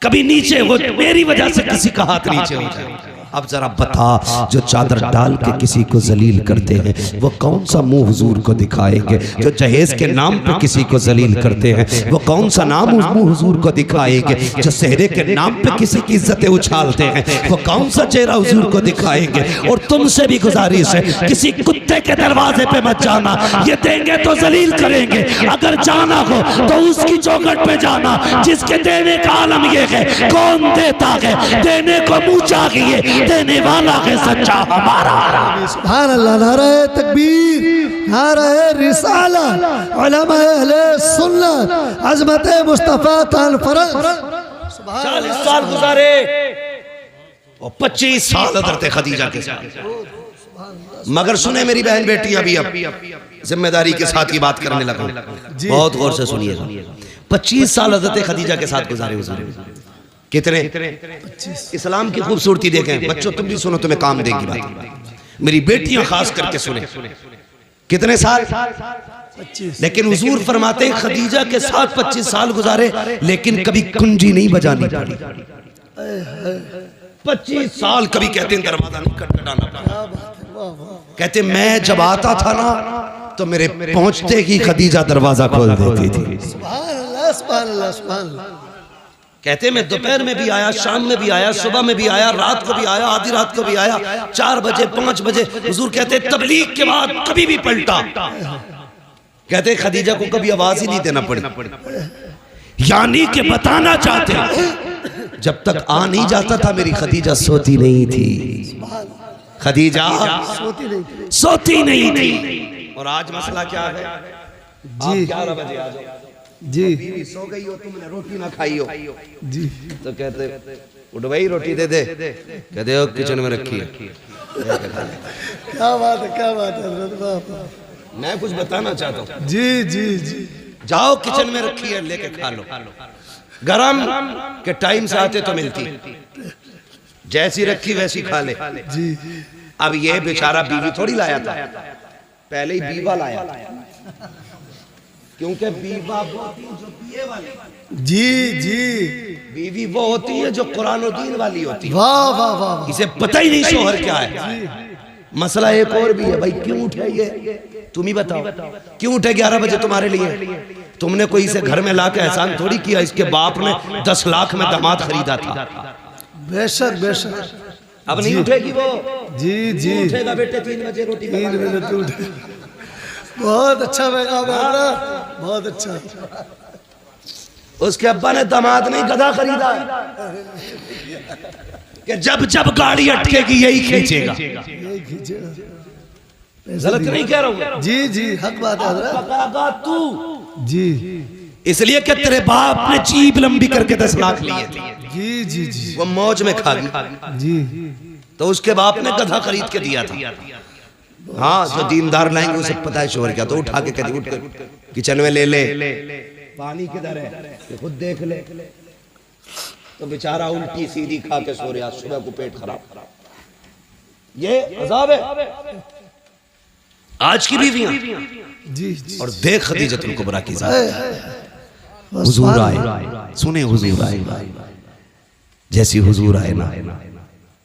S1: कभी नीचे हो, मेरी वजह से किसी का हाथ नीचे हो जाए। अब जरा बता, जो चादर डाल के किसी को जलील करते हैं वो कौन सा मुंह हुजूर को दिखाएंगे? जो जहेज के नाम पे किसी को जलील करते हैं वो कौन सा नाम उस मुंह हुजूर को दिखाएंगे? जो सेहरे के नाम पे किसी की इज्जतें उछालते हैं वो कौन सा चेहरा हुजूर को दिखाएंगे? और तुमसे भी गुजारिश है, किसी कुत्ते के दरवाजे पे मत जाना, ये देंगे तो जलील करेंगे। अगर जाना हो तो उसकी चौखट पे जाना जिसके देने का आलम ये है, कौन देता है, देने को मुंह चाहिए, देने वाला है सच्चा हमारा।
S2: सुभान अल्लाह, नारे तकबीर, नारे रिसालत, उलमा अहले सुन्नत, अज़मत मुस्तफा ताल फरज।
S1: 40 साल गुजारे और 25 साल हज़रत खदीजा के साथ। मगर सुने मेरी बहन बेटी, अभी अब जिम्मेदारी के साथ ये बात करने लगा, बहुत गौर से सुनिएगा। 25 साल हज़रत खदीजा के साथ गुजारे हुजूर। कितने? 25। इस्लाम की खूबसूरती देखें बच्चों, तुम भी सुनो, तुम्हें काम देगी बात। मेरी बेटियां खास करके सुने, कितने साल? 25। लेकिन हुजूर फरमाते हैं खदीजा के साथ 25 साल गुजारे, लेकिन कभी कुंजी नहीं बजानी पड़ी। 25 साल कभी कहते हैं दरवाजा नहीं खटखटाना पड़ा। कहते मैं जब आता था ना तो मेरे पहुंचते ही खदीजा दरवाजा खोल देती थी।
S2: सुभान अल्लाह, सुभान अल्लाह, सुभान अल्लाह।
S1: कहते मैं दोपहर में भी आया, शाम में भी आया, सुबह में भी आया, रात को भी आया, आधी रात को भी आया, 4 बजे 5 बजे। हुजूर कहते तबलीग के बाद कभी भी पलटा। कहते खदीजा को कभी आवाज ही नहीं देना पड़ी, यानी कि बताना चाहते जब तक आ नहीं जाता था मेरी खदीजा सोती नहीं थी। खदीजा सोती नहीं थी। और आज मसला क्या है जी? 11 बजे आ जाओ
S2: जी,
S1: बीवी सो गई हो, तुमने रोटी ना खाई हो
S2: जी,
S1: तो कहते उठ भाई रोटी दे दे, कहते हो किचन में रखी है।
S2: क्या बात है, क्या बात है हज़रत बाप।
S1: मैं कुछ बताना चाहता हूँ।
S2: जी जी जी,
S1: जाओ किचन में रखी है, लेके खा लो। गरम के टाइम से आते तो मिलती, जैसी रखी वैसी खा ले
S2: जी।
S1: अब ये बेचारा बीवी थोड़ी लाया था, पहले ही बीवा लाया, क्योंकि बीवा वो होती है जो पिए वाली।
S2: जी जी,
S1: बीवी वो होती है जो कुरान और दीन वाली होती है।
S2: वाह वाह वाह।
S1: इसे पता ही नहीं शोहर क्या है। मसला एक और भी है भाई, क्यों उठे ये तुम ही बताओ, क्यों उठे 11 बजे तुम्हारे लिए? तुमने कोई इसे घर में ला के एहसान थोड़ी किया, इसके बाप ने 10 लाख में दामाद खरीदा था।
S2: बेशक बेशक।
S1: अब नहीं उठेगी वो।
S2: जी जी,
S1: उठेगा बेटे 3 बजे रोटी
S2: 3 बजे तो उठे। बहुत अच्छा पैगाम है, बहुत अच्छा।
S1: उसके अब्बा ने दामाद नहीं गधा खरीदा कि जब जब गाड़ी अटकेगी यही खींचेगा।
S2: यही खींचेगा।
S1: गलत नहीं कह रहा हूँ
S2: जी जी, हक बात है हज़रत।
S1: पकागा तू
S2: जी,
S1: इसलिए कि तेरे बाप ने जीभ लंबी करके 10 लाख लिए थे,
S2: जी जी जी,
S1: वो मौज में खा गई,
S2: जी।
S1: तो उसके बाप ने गधा खरीद के दिया था। हाँ, जो दीनदार लाएंगे उसे पता है शोहर क्या, तो उठा के कहती उठ कर किचन में ले ले, पानी किधर है खुद देख ले। तो बेचारा उल्टी सीधी खा के सो रहा, सुबह को पेट खराब। ये अजाब है आज की बीवियां।
S2: जी
S1: और देख खदीजतुल कुबरा की जात, हुजूर आए, सुने हुजूर आए, जैसी हुजूर आए ना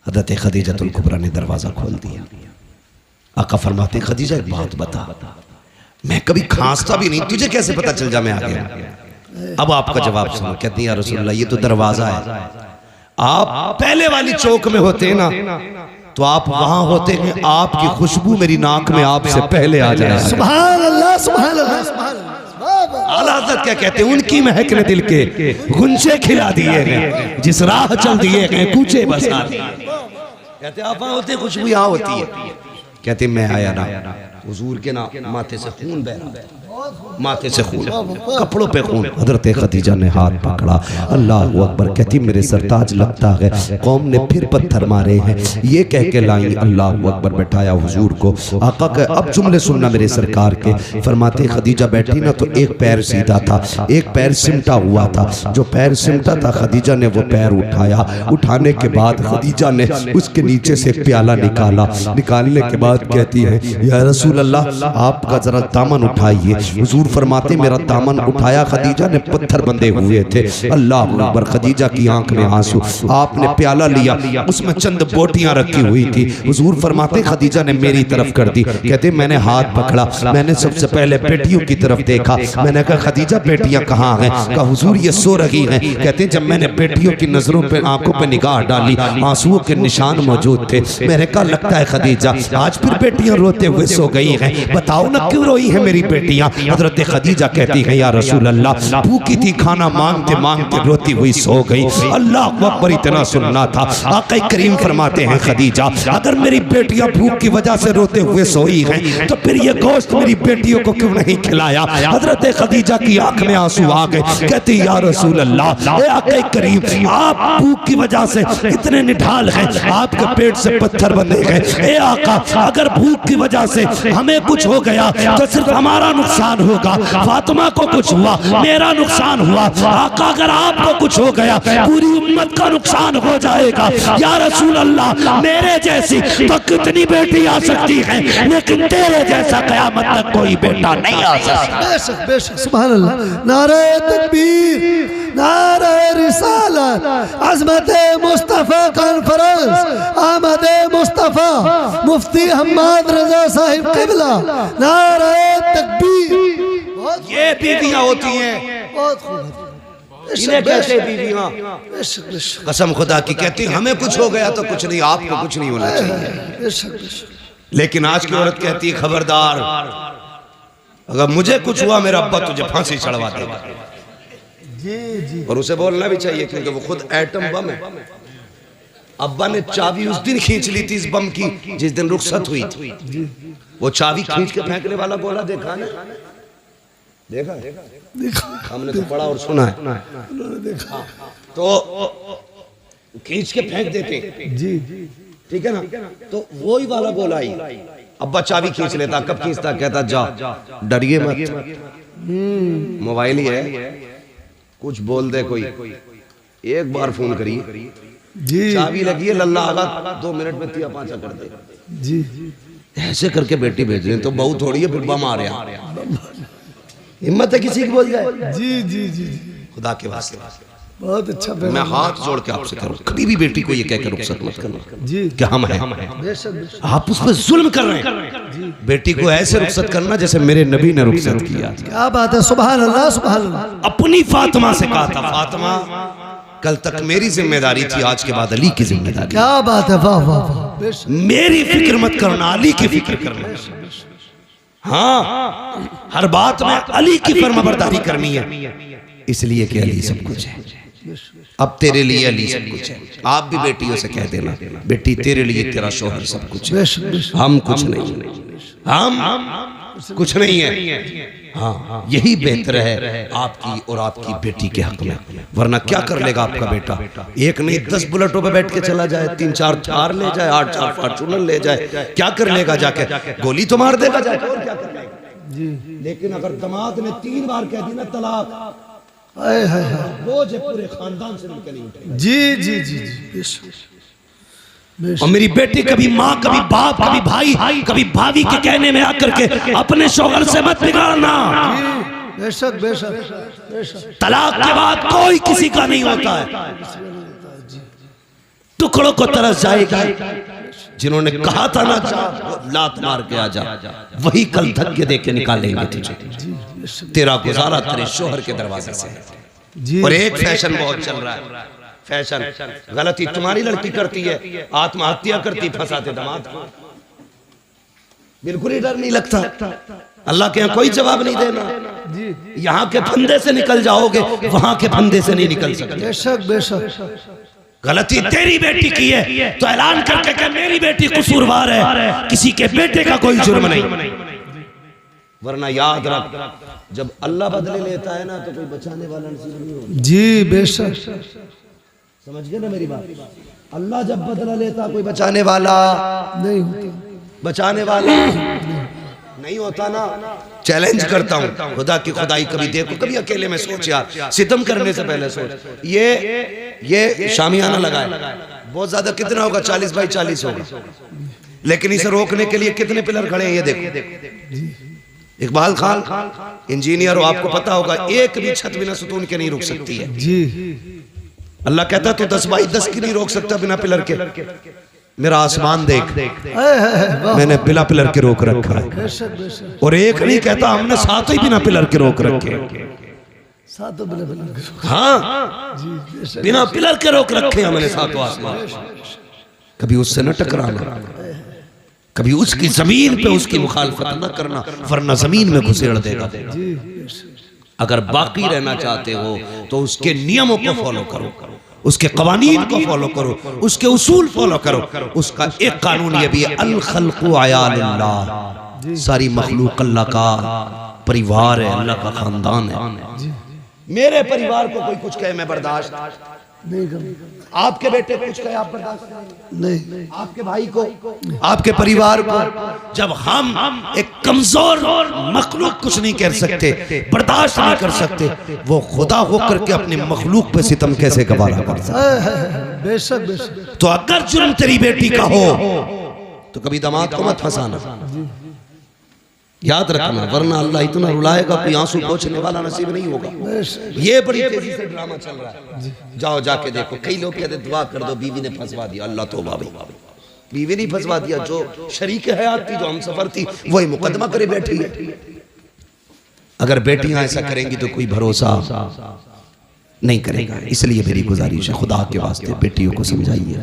S1: हज़रत खदीजतुल कुबरा ने दरवाजा खोल दिया। आका फरमाते खदीजा एक बात बता, मैं कभी खांसता भी नहीं, तुझे कैसे पता चल जा मैं आ गया? अब आपका जवाब सुनो। कहती है या रसूलल्लाह ये तो दरवाजा है, आप पहले वाली चौक में होते हैं ना तो आप वहां होते हैं, आपकी खुशबू मेरी नाक में आपसे पहले आ जाए।
S2: सुभान अल्लाह, सुभान अल्लाह, सुभान अल्लाह।
S1: आला हज़रत क्या कहते हैं, उनकी महक ने दिल के गुंजे खिला दिए हैं, जिस राह चल दिए हैं कूचे बसा दिए। कहते आप वहां होते, खुशबू यहाँ होती है। कहते मैं आया ना हुजूर के ना माथे से खून बह रहा, माथे से खून, कपड़ों पे खून। हजरत खदीजा ने हाथ पकड़ा, अल्लाह अकबर। कहती मेरे सरताज लगता है कौम ने फिर पत्थर मारे हैं, ये कह के लाई अल्लाह अकबर। बैठाया हुजूर को, आका के अब जुमले सुनना मेरे सरकार के। फरमाते खदीजा बैठी ना तो एक पैर सीधा था, एक पैर सिमटा हुआ था। जो पैर सिमटा था खदीजा ने वो पैर उठाया, उठाने के बाद खदीजा ने उसके नीचे से एक प्याला निकाला। निकालने के बाद कहती है या रसूल अल्लाह आपका जरा दामन उठाइए। हुजूर फरमाते मेरा दामन उठाया, खदीजा ने पत्थर बंधे हुए थे। अल्लाह अकबर। खदीजा की आंख में आंसू। आपने प्याला लिया, उसमें चंद बोटियां रखी हुई थी। हुजूर फरमाते खदीजा ने मेरी तरफ कर दी। कहते मैंने हाथ पकड़ा, मैंने सबसे पहले बेटियों की तरफ देखा। मैंने कहा खदीजा बेटियां कहाँ हैं? कहा हुजूर ये सो रही हैं। कहते जब मैंने बेटियों की नजरों पे आंखों पे निगाह डाली, आंसुओं के निशान मौजूद थे। मैंने कहा लगता है खदीजा आज फिर बेटियां रोते हुए सो गई हैं, बताओ ना क्यों रोई है मेरी बेटियां? हजरत खदीजा कहती है या रसूल अल्लाह भूखी थी, खाना मांगते मांगते रोती हुई सो गई। अल्लाह अकबर। इतना सुनना था। आका करीम फरमाते हैं खदीजा अगर मेरी बेटियां भूख की वजह से रोते हुए सोई हैं तो फिर ये गोश्त मेरी बेटियों को क्यों नहीं खिलाया? हजरत खदीजा की आंख में आंसू आ गए। कहती या रसूल अल्लाह ए आका करीम आप भूख की वजह से इतने निढाल हैं, आपके पेट से पत्थर बंधे गए। ए आका अगर भूख की वजह से हमें कुछ हो गया तो सिर्फ हमारा नुकसान होगा, फातिमा को कुछ हुआ मेरा नुकसान हुआ। आका अगर आपको कुछ हो गया पूरी उम्मत का नुकसान हो जाएगा। या रसूल अल्लाह मेरे जैसी तो कितनी बेटी आ सकती है, लेकिन तेरे जैसा क़यामत तक कोई बेटा नहीं आ सकता।
S2: बेशक बेशक सुभान अल्लाह। नारे तकबीर, नारे रिसालत, अज़मत मुस्तफ़ा कॉन्फ्रेंस, आमद मुस्तफ़ा, मुफ्ती हम्माद रज़ा साहिब क़िबला, नारे तकबीर।
S1: ये बीवियां होती हैं,
S2: बहुत खूब।
S1: इन्हें कहते बीवियां।
S2: बेशक बेशक
S1: कसम खुदा की कहती हमें कुछ हो गया तो कुछ नहीं, आपको कुछ नहीं होना चाहिए।
S2: बेशक बेशक।
S1: लेकिन आज की औरत कहती है खबरदार अगर मुझे कुछ हुआ मेरा अब्बा तुझे फांसी चढ़वा देगा।
S2: जी जी।
S1: और उसे बोलना भी चाहिए क्योंकि वो खुद एटम बम है। अब्बा ने चाबी उस दिन खींच ली थी इस बम की जिस दिन रुखसत हुई थी। वो चाबी खींच के फेंकने वाला बोला देखा ना, देखा
S2: देखा
S1: हमने तो पढ़ा और सुना है।
S2: उन्होंने देखा
S1: तो खींच के फेंक देते
S2: जी।
S1: ठीक है ना। तो वही वाला बोला ही अब्बा चाबी खींच लेता, कब खींचता? कहता जा डरिए मत, मोबाइल ही है, कुछ बोल दे कोई, एक बार फोन करिए
S2: जी।
S1: चाबी लगी है लल्ला आगा 2 मिनट में 3-5 कर दे।
S2: जी
S1: ऐसे करके बेटी भेज रहे तो बहुत थोड़ी है, फिर बम आ रहा हिम्मत है किसी की बोल जाए।
S2: जी जी जी।
S1: खुदा के वास्ते
S2: बहुत अच्छा।
S1: मैं हाथ जोड़ के आपसे करूं कभी भी बेटी को ये कहकर रुखसत मत करना
S2: जी
S1: कि हम हैं।
S2: बेशक बेशक।
S1: आप उस पर जुल्म कर रहे हैं। बेटी को ऐसे रुखसत करना जैसे मेरे नबी ने रुखसत किया।
S2: क्या बात है, सुभान अल्लाह सुभान अल्लाह।
S1: अपनी फातिमा से कहा था फातिमा कल तक मेरी जिम्मेदारी थी, आज के बाद अली की जिम्मेदारी।
S2: क्या बात है, वाह वाह वाह। बेशक।
S1: मेरी फिक्र मत करना, अली की फिक्र करना। हाँ हर बात में अली की फर्माबरदारी करनी है, इसलिए कि अली सब कुछ है। अब तेरे लिए अली सब कुछ है। आप भी बेटियों से कह देना बेटी तेरे लिए तेरा शोहर सब कुछ है,
S2: बेशक बेशक।
S1: हम कुछ नहीं, हम कुछ नहीं है। हाँ यही बेहतर है आपकी और आपकी बेटी के हक में, वरना क्या कर लेगा आपका बेटा? एक नहीं 10 बुलेटों पे बैठ के चला जाए, 3-4 थार ले जाए, 8-4 फॉर्च्यूनर ले जाए, क्या कर लेगा? जाके गोली तो मार देगा जाके, और क्या कर लेगा जी। लेकिन अगर दामाद ने 3 बार कह दी ना तलाक,
S2: हाय हाय हाय,
S1: बोझ पूरे खानदान से निकल नहीं उठेगा।
S2: जी जी जी जी। बेशक।
S1: और मेरी बेटी कभी माँ, कभी बाप, कभी भाई, कभी भाभी के कहने में आकर के अपने शौहर से मत बिगाड़ना।
S2: बेशक बेशक बेशक।
S1: तलाक के बाद कोई किसी का नहीं होता है, टुकड़ों को तरस जाएगी। जिन्होंने कहा था ना जा लात मार के आ जा, वही कल धक्के दे के निकालेंगे तुझे। तेरा गुजारा तेरे शौहर के दरवाजे से है। और एक फैशन बहुत चल रहा है, फैशन गलती तुम्हारी लड़की करती है, आत्महत्या करती, फंसाते दामाद को। बिल्कुल ही डर नहीं लगता। अल्लाह के यहाँ कोई जवाब नहीं देना। यहाँ के फंदे से निकल जाओगे, वहां के फंदे से नहीं निकल सकते।
S2: बेशक बेशक।
S1: गलती तेरी बेटी की है तो ऐलान करके कि मेरी बेटी कसूरवार है, किसी के बेटे का कोई जुर्म नहीं। वरना याद रख जब अल्लाह बदले लेता है ना तो कोई बचाने वाला नसीब नहीं होता।
S2: जी बेशक।
S1: समझ गए ना मेरी बात? अल्लाह जब बदला लेता कोई बचाने वाला
S2: नहीं होता,
S1: बचाने वाला नहीं होता ना। चैलेंज करता हूँ खुदा की खुदाई कभी देखो, कभी अकेले में सोच यार, सितम करने से पहले सोच। ये शामियाना लगाए बहुत ज्यादा कितना होगा? 40 बाई 40 होगा, लेकिन इसे रोकने के लिए कितने पिलर खड़े हैं ये देखो। इकबाल खान इंजीनियर हो, आपको पता होगा एक भी छत बिना सुतून के नहीं रुक सकती है
S2: जी।
S1: अल्लाह कहता है तू 10 बाई 10 की नहीं रोक सकता बिना पिलर के। मेरा आसमान देख, मैंने बिना पिलर के रोक रखा है।
S2: बेशक बेशक।
S1: और एक नहीं कहता, हमने 7 ही बिना पिलर के रोक रखे।
S2: सातों बिना बिना के।
S1: हाँ
S2: जी बेशक।
S1: बिना पिलर के रोक रखे हमने 7 आसमान। कभी उससे न टकराना, कभी उसकी जमीन पे उसकी मुखालफत न करना, वरना जमीन में घुसेड़ देगा।
S2: जी बेशक।
S1: अगर बाकी रहना चाहते हो तो उसके नियमों को फॉलो करो, उसके कवानीन को फॉलो करो, उसके उसूल फॉलो करो। उसका एक कानून ये भी है, अल खल्क़ु अयालुल्लाह, सारी मखलूक अल्लाह का परिवार है, अल्लाह का खानदान है। मेरे परिवार को कोई कुछ कहे मैं बर्दाश्त
S2: नहीं करूँगा।
S1: आपके बेटे कुछ कहे आप बर्दाश्त
S2: नहीं।
S1: आपके भाई को, आपके परिवार को। जब हम एक कमजोर मखलूक कुछ नहीं कर सकते, बर्दाश्त नहीं कर सकते, वो खुदा होकर के अपने मखलूक पे सितम कैसे गवारा कर सकते?
S2: बेशक बेशक।
S1: तो अगर जुर्म तेरी बेटी का हो तो कभी दामाद को मत फंसाना, याद रखना, वरना अल्लाह इतना रुलाएगा कोई आंसू पोंछने वाला नसीब नहीं होगा। ये बड़ी तेजी से ड्रामा चल रहा है, जाओ जाके देखो। कई लोग कहते दुआ कर दो, बीवी ने फंसवा दिया। अल्लाह तौबा भाई, बीवी नहीं फंसवा दिया, जो शरीक हयात थी, जो हम सफर थी, वही मुकदमा करे बैठी है। अगर बेटियां ऐसा करेंगी तो कोई भरोसा नहीं करेगा। इसलिए मेरी गुजारिश है, खुदा के वास्ते बेटियों को समझाइए,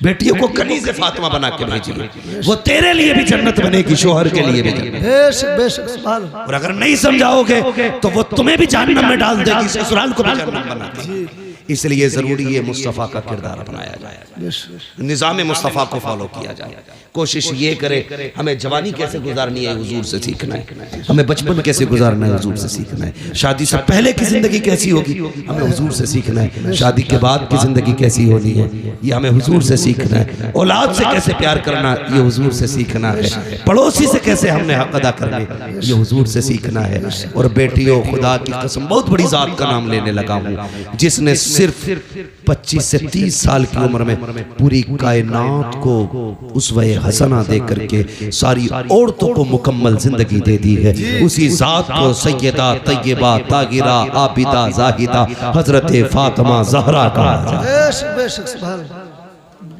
S1: बेटियों को कनीज़े फातिमा बना के भेजिए, वो तेरे लिए भी जन्नत बनेगी, शोहर के लिए भी जन्नत।
S2: बेशक बेशक सुभान अल्लाह।
S1: और अगर नहीं समझाओगे तो वो तुम्हें भी जहन्नम में डाल देगी, ससुराल को भी जहन्नम बना देगी। इसलिए जरूरी है मुस्तफ़ा का किरदार अपनाया जाए, निज़ाम मुस्तफ़ा को फॉलो किया जाए। कोशिश ये करे, हमें जवानी कैसे गुजारनी है हुजूर से सीखना है, हमें बचपन कैसे गुजारना है हुजूर से सीखना है, शादी से पहले की जिंदगी कैसी होगी हमें हुजूर से सीखना है, शादी के बाद की जिंदगी कैसी होनी है ये हमें हुजूर से सीखना है, औलाद से कैसे प्यार करना ये हुजूर से सीखना है, पड़ोसी से कैसे हमने हक अदा करने ये हुजूर से सीखना है। और बेटियों, खुदा की कसम बहुत बड़ी जात का नाम लेने लगा हूँ जिसने सिर्फ 25 से 30 साल की उम्र में पूरी कायनात को उसवे हसना दे करके सारी औरतों को मुकम्मल जिंदगी दे दी है। उसी जात को सैयदा तैयबा तागिरा आबिदा जाहिदा हजरत फातिमा ज़हरा कहा जाता है।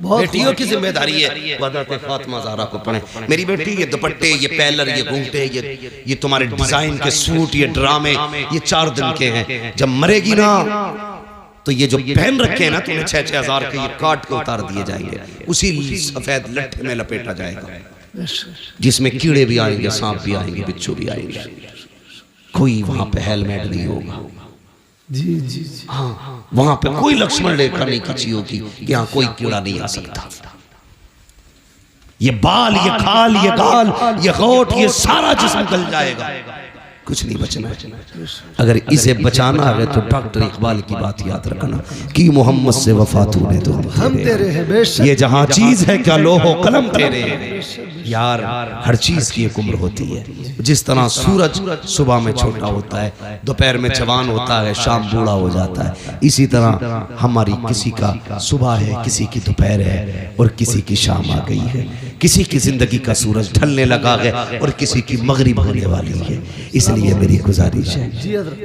S1: बेटियों की जिम्मेदारी है हजरत फातिमा ज़हरा को पढ़ें। मेरी बेटी, ये दुपट्टे, ये पैलर, ये घूंघटे, ये तुम्हारे डिजाइन के सूट, ये ड्रामे, ये 4 दिन के हैं। जब मरेगी ना तो ये जो पहन रखे हैं ना तुम्हें 6-6 हज़ार के, ये काट के उतार दिए जाएंगे, उसी सफेद लट्ठे में लपेटा जाएगा जिसमें कीड़े भी आएंगे, सांप भी आएंगे, बिच्छू भी आएंगे। कोई वहां पे हेलमेट नहीं होगा।
S2: जी जी
S1: हाँ, वहां पे कोई लक्ष्मण रेखा नहीं खींची होगी, यहाँ कोई कीड़ा नहीं आ सकता। ये बाल, ये खाल, ये गाल, ये होठ, ये सारा जिस्म गल जाएगा, कुछ नहीं बचना है। अगर इसे बचाना है तो डॉक्टर इकबाल की बात याद रखना कि मोहम्मद से वफा तूने तो
S2: हम तेरे हैं बेशक।
S1: ये जहां चीज है क्या लोहो कलम तेरे यार। हर चीज की एक उम्र होती है। जिस तरह सूरज सुबह में छोटा होता है, दोपहर में जवान होता है, शाम बूढ़ा हो जाता है, इसी तरह हमारी किसी का सुबह है, किसी की दोपहर है और किसी की शाम आ गई है। किसी की जिंदगी का सूरज ढलने लगा है और किसी की मगरिब होने वाली है। इसलिए मेरी गुजारिश है,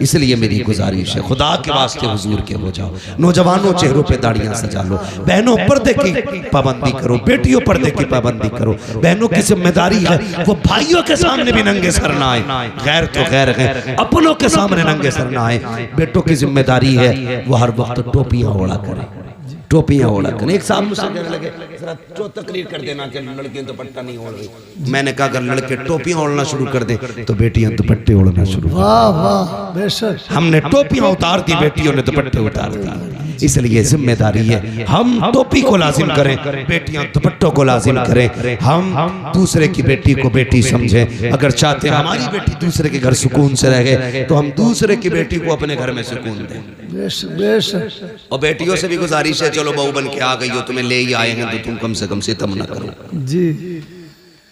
S1: इसलिए मेरी गुजारिश है, खुदा के वास्ते हुजूर के हो जाओ। नौजवानों चेहरों पे दाढ़ियां सजा लो, बहनों पर्दे की पाबंदी करो, बेटियों पर्दे की पाबंदी करो। बहनों की जिम्मेदारी है वो भाइयों के सामने भी नंगे सर ना आए, गैर तो गैर है, अपनों के सामने नंगे सर ना आए। बेटों की जिम्मेदारी है वो हर वक्त टोपियां ओढ़ा करें, टोपियां ओढ़ा करें। एक साहब मुझसे कहने लगे जरा तो तकरीर कर देना कि लड़कियां दुपट्टा नहीं ओढ़ रही। मैंने कहा अगर लड़के टोपियां ओढ़ना शुरू कर दें तो बेटियां दुपट्टे ओढ़ना शुरू कर दें।
S2: वाह वाह बेशक।
S1: हमने टोपियां उतार दी, बेटियों ने दुपट्टे उतार दिए। इसलिए जिम्मेदारी है हम टोपी को लाजिम करें, बेटियां दुपट्टों को लाजिम करें। हम दूसरे की बेटी को बेटी समझें। अगर चाहते हैं हमारी बेटी दूसरे के घर सुकून से रहे तो हम दूसरे की बेटी को अपने घर में सुकून दें।
S2: बेशक बेशक।
S1: और बेटियों से भी गुजारिश है, चलो बहू बन के आ गई हो, तुम्हें ले ही आए हैं तो तुम कम से कम सितम न करो। जी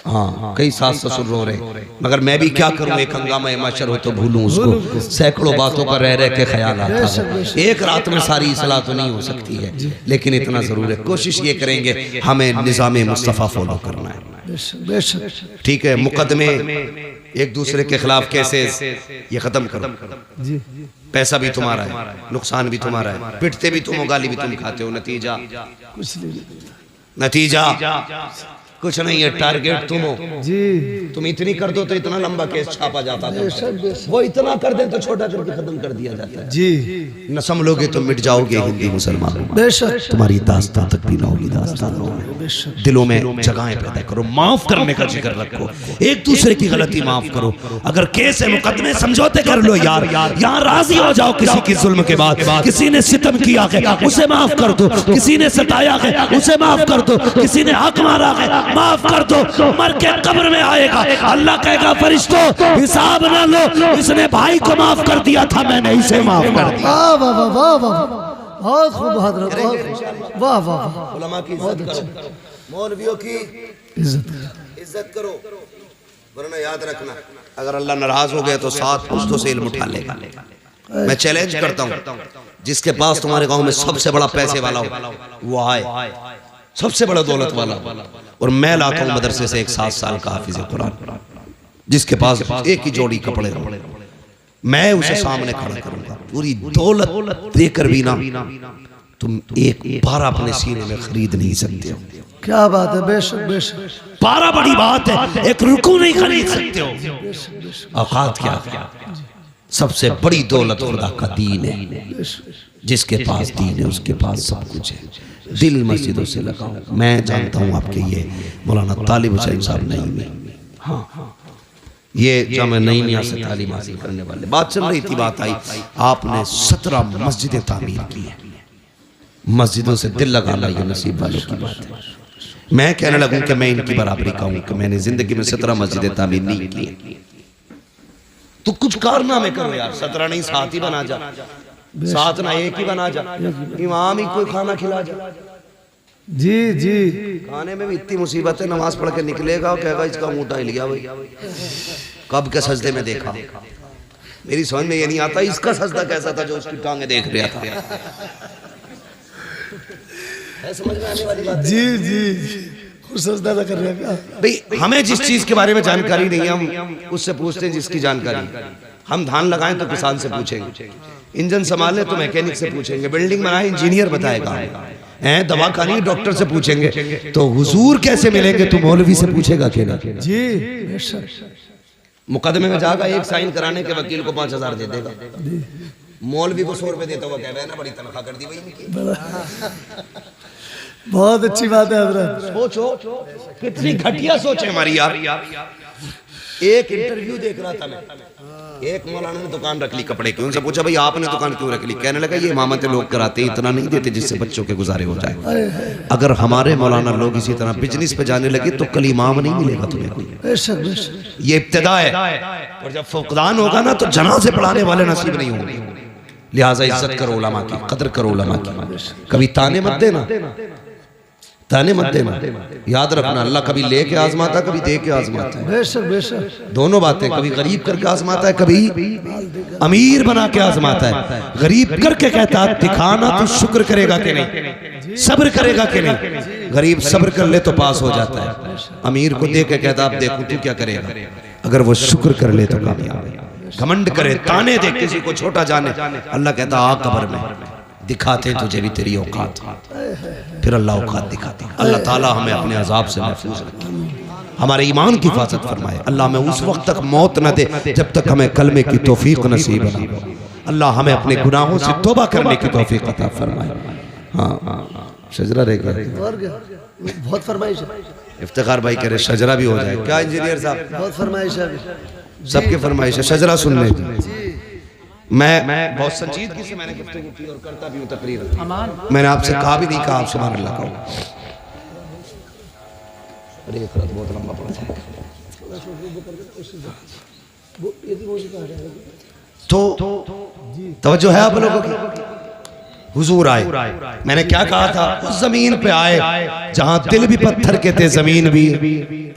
S1: हाँ, कई सास ससुर रो रहे, मगर मैं भी क्या करूं, एक हंगामा माशर हो तो भूलूं उसको। सैकड़ों बातों का रह रह के ख्याल आता है। एक रात में सारी इस्लाह तो नहीं हो सकती है, लेकिन इतना जरूर है, कोशिश ये करेंगे हमें निज़ाम मुस्तफ़ा फॉलो करना है।
S2: बेशक बेशक
S1: ठीक है, मुकदमे एक दूसरे के खिलाफ केसेस ये खत्म करो।
S2: जी
S1: पैसा भी तुम्हारा है, नुकसान भी तुम्हारा है, पिटते भी तुम हो, गाली भी तुम खाते हो, नतीजा
S2: कुछ नहीं
S1: कुछ नहीं है, टारगेट तुम हो।
S2: जी
S1: तुम इतनी कर दो तो इतना लंबा केस छापा जाता था,
S2: बेशक बेशक
S1: वो इतना कर दे तो छोटा करके खत्म कर दिया जाता है।
S2: जी
S1: न संभलोगे तो मिट जाओगे हिंदी मुसलमान,
S2: बेशक
S1: तुम्हारी दास्तां तक भी ना होगी। दास्तानों में
S2: बेशक
S1: दिलों में जगहें पैदा करो, माफ करने का जिक्र रखो, एक दूसरे की गलती माफ करो। अगर केस है, मुकदमे, समझौते कर लो यार, यहाँ राजी हो जाओ। किसी की जुल्म के बाद, किसी ने सितम किया है उसे माफ कर दो, किसी ने सताया है उसे माफ कर दो, किसी ने हक मारा है माफ कर दो। मर के कब्र में आएगा, अल्लाह कहेगा फरिश्तों हिसाब ना लो, इसने भाई को माफ कर दिया था, मैंने इसे माफ कर दिया।
S2: वाह वाह वाह वाह वाह बहुत खूब हजरत, वाह वाह वाह
S1: उलमा की इज्जत करो, मौलवियों की इज्जत करो, वरना याद रखना अगर अल्लाह नाराज हो गया तो 7 पुश्तों से इल्म उठा लेगा। मैं चैलेंज करता हूँ, जिसके पास तुम्हारे गांव में सबसे बड़ा पैसे वाला हो वो आए, सबसे बड़ा दौलत वाला, और मैं लाता हूँ मदरसे से एक 7 साल का हाफिज कुरान, जिसके पास एक ही जोड़ी कपड़े हो, मैं उसे सामने खड़ा करूंगा। पूरी दौलत देकर भी ना तुम एक पारा अपने सीने में खरीद नहीं सकते हो।
S2: क्या बात है, बेशक बेशक
S1: पारा बड़ी बात है, एक रुकू नहीं खरीद सकते हो। औकात क्या है? सबसे बड़ी दौलत खुदा का दीन है, जिसके पास दीन है उसके पास सब कुछ है। दिल मस्जिदों से लगाओ। मैं जानता हूँ आपके ये मौलाना तालिब हुसैन साहब नहीं में, हाँ ये जामे नहीं मियां से तालीम हासिल करने वाले, बात चल रही थी, बात आई, आपने 17 मस्जिदें तामीर की है। मस्जिदों से दिल लगाना ये नसीब वालों की बात है। मैं कहने लगूं कि मैं इनकी बराबरी का हूं कि मैंने जिंदगी में 17 मस्जिदें तामीर नहीं की। तो कुछ कारनामे करो यार, 17 नहीं 7 ही बना जा, 7 ना 1 ही बना जा, इमाम ही कोई खाना खिला जा।
S2: जी जी
S1: खाने में भी इतनी मुसीबत है, नमाज पढ़ के निकलेगा और कहेगा इसका ऊँटा हिल गया भाई, कब के सजदे में देखा। मेरी समझ में ये नहीं आता इसका सजदा कैसा था जो उसकी टांगे देख रहा था। समझ में आने वाली बात
S2: जी जी खुद सजदा कर रहे हैं
S1: भाई। हमें जिस चीज के बारे में जानकारी नहीं है हम उससे पूछते हैं जिसकी जानकारी। हम धान लगाएं तो किसान से पूछेंगे, इंजन संभाले तो मैकेनिक से पूछेंगे, बिल्डिंग बनाए इंजीनियर बताएगा, दवा खानी डॉक्टर से पूछेंगे। तो हुजूर कैसे मिलेंगे तो मौलवी से पूछेगा कि ना।
S2: जी
S1: मुकदमे में जाएगा, एक साइन कराने के वकील को 5000 दे देगा, मौलवी को 100 रुपए देता हुआ कह रहा है ना बड़ी तनख्वाह कर दी भाई।
S2: बहुत अच्छी बात है हजरत।
S1: सोचो कितनी घटिया सोच है हमारी यार। एक इंटरव्यू देख रहा था मैं, एक मौलाना ने दुकान रख ली कपड़े की, उनसे पूछा भाई आपने दुकान क्यों रख ली? कहने लगा ये इमामत लोग कराते हैं, इतना नहीं देते जिससे बच्चों के गुजारे हो जाए। अगर हमारे मौलाना लोग इसी तरह बिजनेस पे जाने लगे तो कल इमाम नहीं मिलेगा तुम्हें कोई। ये इब्तिदा है, और जब फुकदान होगा ना तो जनाजे पढ़ाने वाले नसीब नहीं होंगे। लिहाजा इज्जत करो उलमा की, कदर करो उलमा की, कभी ताने मत देना, ताने मत देना। याद रखना अल्लाह कभी लेके आजमाता कभी दे के आजमाता है,
S2: बेशक बेशक
S1: दोनों बातें। कभी गरीब करके आजमाता है, कभी अमीर बना के आजमाता है। गरीब करके कहता है दिखाना तू शुक्र करेगा कि नहीं, सब्र करेगा कि नहीं। गरीब सब्र कर ले तो पास हो जाता है, अमीर को दे के कहता अब देखो तू क्या करेगा। अगर वो शुक्र कर ले तो कामयाब है। घमंड करे, ताने दे, किसी को छोटा जाने, अल्लाह कहता आ कब्र में दिखाते तुझे भी तेरी औकात, फिर अल्लाह औकात दिखाते। अल्लाह ताला हमें अपने अजाब से महफूज रखे, हमारे ईमान की हिफाजत फरमाए। अल्लाह हमें उस वक्त तक मौत न दे जब तक हमें कलमे की तौफीक नसीब न हो। अल्लाह हमें अपने गुनाहों से तौबा करने की तौफीक अता फरमाए। हाँ शजरा रह गया,
S2: बहुत फरमाइश है।
S1: इफ्तिखार भाई कह रहे शजरा भी हो जाए क्या इंजीनियर साहब?
S2: बहुत फरमाइश है,
S1: सबके फरमाइश है शजरा सुनने की। मैं बहुत संजीदगी से मैंने गुफ्तगू की और करता भी हूँ तकरीर। मैंने आपसे कहा भी नहीं कहा आप सुभान अल्लाह कहो। अरे बहुत लंबा पड़ा तो तवज्जो है आप लोगों की। हुजूर आए, मैंने क्या कहा था? उस जमीन पे आए जहां दिल भी पत्थर के थे, जमीन भी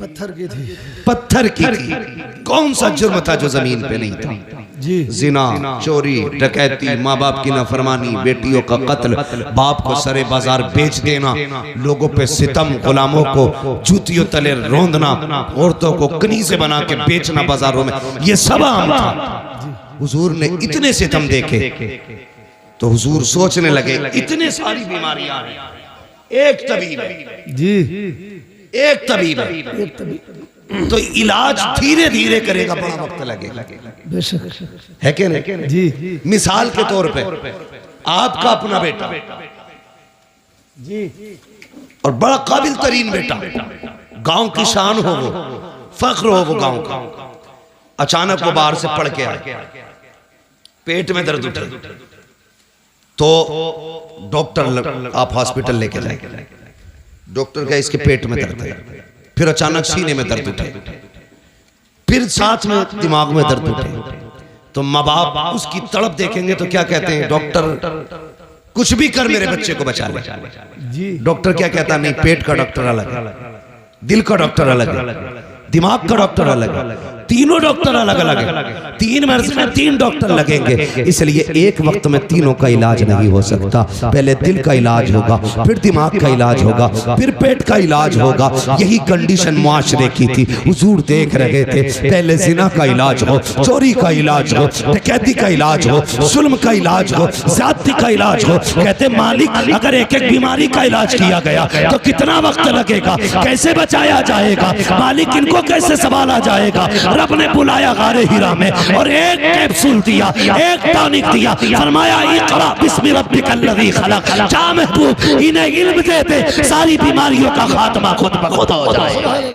S2: पत्थर की थी,
S1: पत्थर की थी। कौन सा जुर्म था जो जमीन पे नहीं था?
S2: जी
S1: जिना, चोरी, डकैती, माँ बाप की नाफरमानी, बेटियों का कत्ल, बाप को सरे बाजार बेच देना, लोगों पे सितम, गुलामों को जूतियों तले रोंदना, औरतों को कनीज़े बना के बेचना बाजारों में, ये सब आम था। हुजूर ने इतने सितम देखे तो हुजूर सोचने लगे इतने सारी बीमारियां हैं, एक तबीब है,
S2: जी
S1: एक तबीब है, तो इलाज धीरे धीरे करेगा, बड़ा वक्त लगेगा,
S2: बेशक
S1: है कि नहीं?
S2: जी
S1: मिसाल के तौर पे आपका अपना बेटा
S2: जी
S1: और बड़ा काबिल तरीन बेटा, गांव की शान हो, वो फख्र हो वो गांव का, अचानक वो बाहर से पढ़ के आए, पेट में दर्द उठे, तो डॉक्टर आप हॉस्पिटल लेके जाए, डॉक्टर का इसके पेट में दर्द है, फिर अचानक सीने में दर्द उठे, फिर साथ में दिमाग में दर्द उठे, तो माँ बाप उसकी तड़प देखेंगे तो क्या कहते हैं, डॉक्टर कुछ भी कर मेरे बच्चे को बचा ले।
S2: जी
S1: डॉक्टर क्या कहता, नहीं, पेट का डॉक्टर अलग है, दिल का डॉक्टर अलग है, दिमाग का डॉक्टर अलग है, तीनों डॉक्टर अलग अलग है, 3 मर्ज में 3 डॉक्टर लगेंगे, इसलिए एक वक्त में तीनों का इलाज नहीं हो सकता। पहले दिल का इलाज होगा, फिर दिमाग का इलाज होगा, फिर पेट का इलाज होगा। यही कंडीशन मुआशरे की थी। हुजूर देख रहे थे, पहले जिना का इलाज हो, चोरी का इलाज हो, डकैती का इलाज हो, जुल्म का इलाज हो, ज़्यादती का इलाज हो। कहते मालिक, अगर एक एक बीमारी का इलाज किया गया तो कितना वक्त लगेगा, कैसे बचाया जाएगा मालिक, इनको कैसे संभाला जाएगा। रब ने बुलाया गारे हिरा में और एक कैप्सूल दिया, एक टॉनिक दिया, फरमाया इक़रा बिस्मि रब्बिकल लज़ी खलक़। जा महबूब, इन्हें इल्म दे दे, सारी बीमारियों का खात्मा खुद ब खुद हो जाए।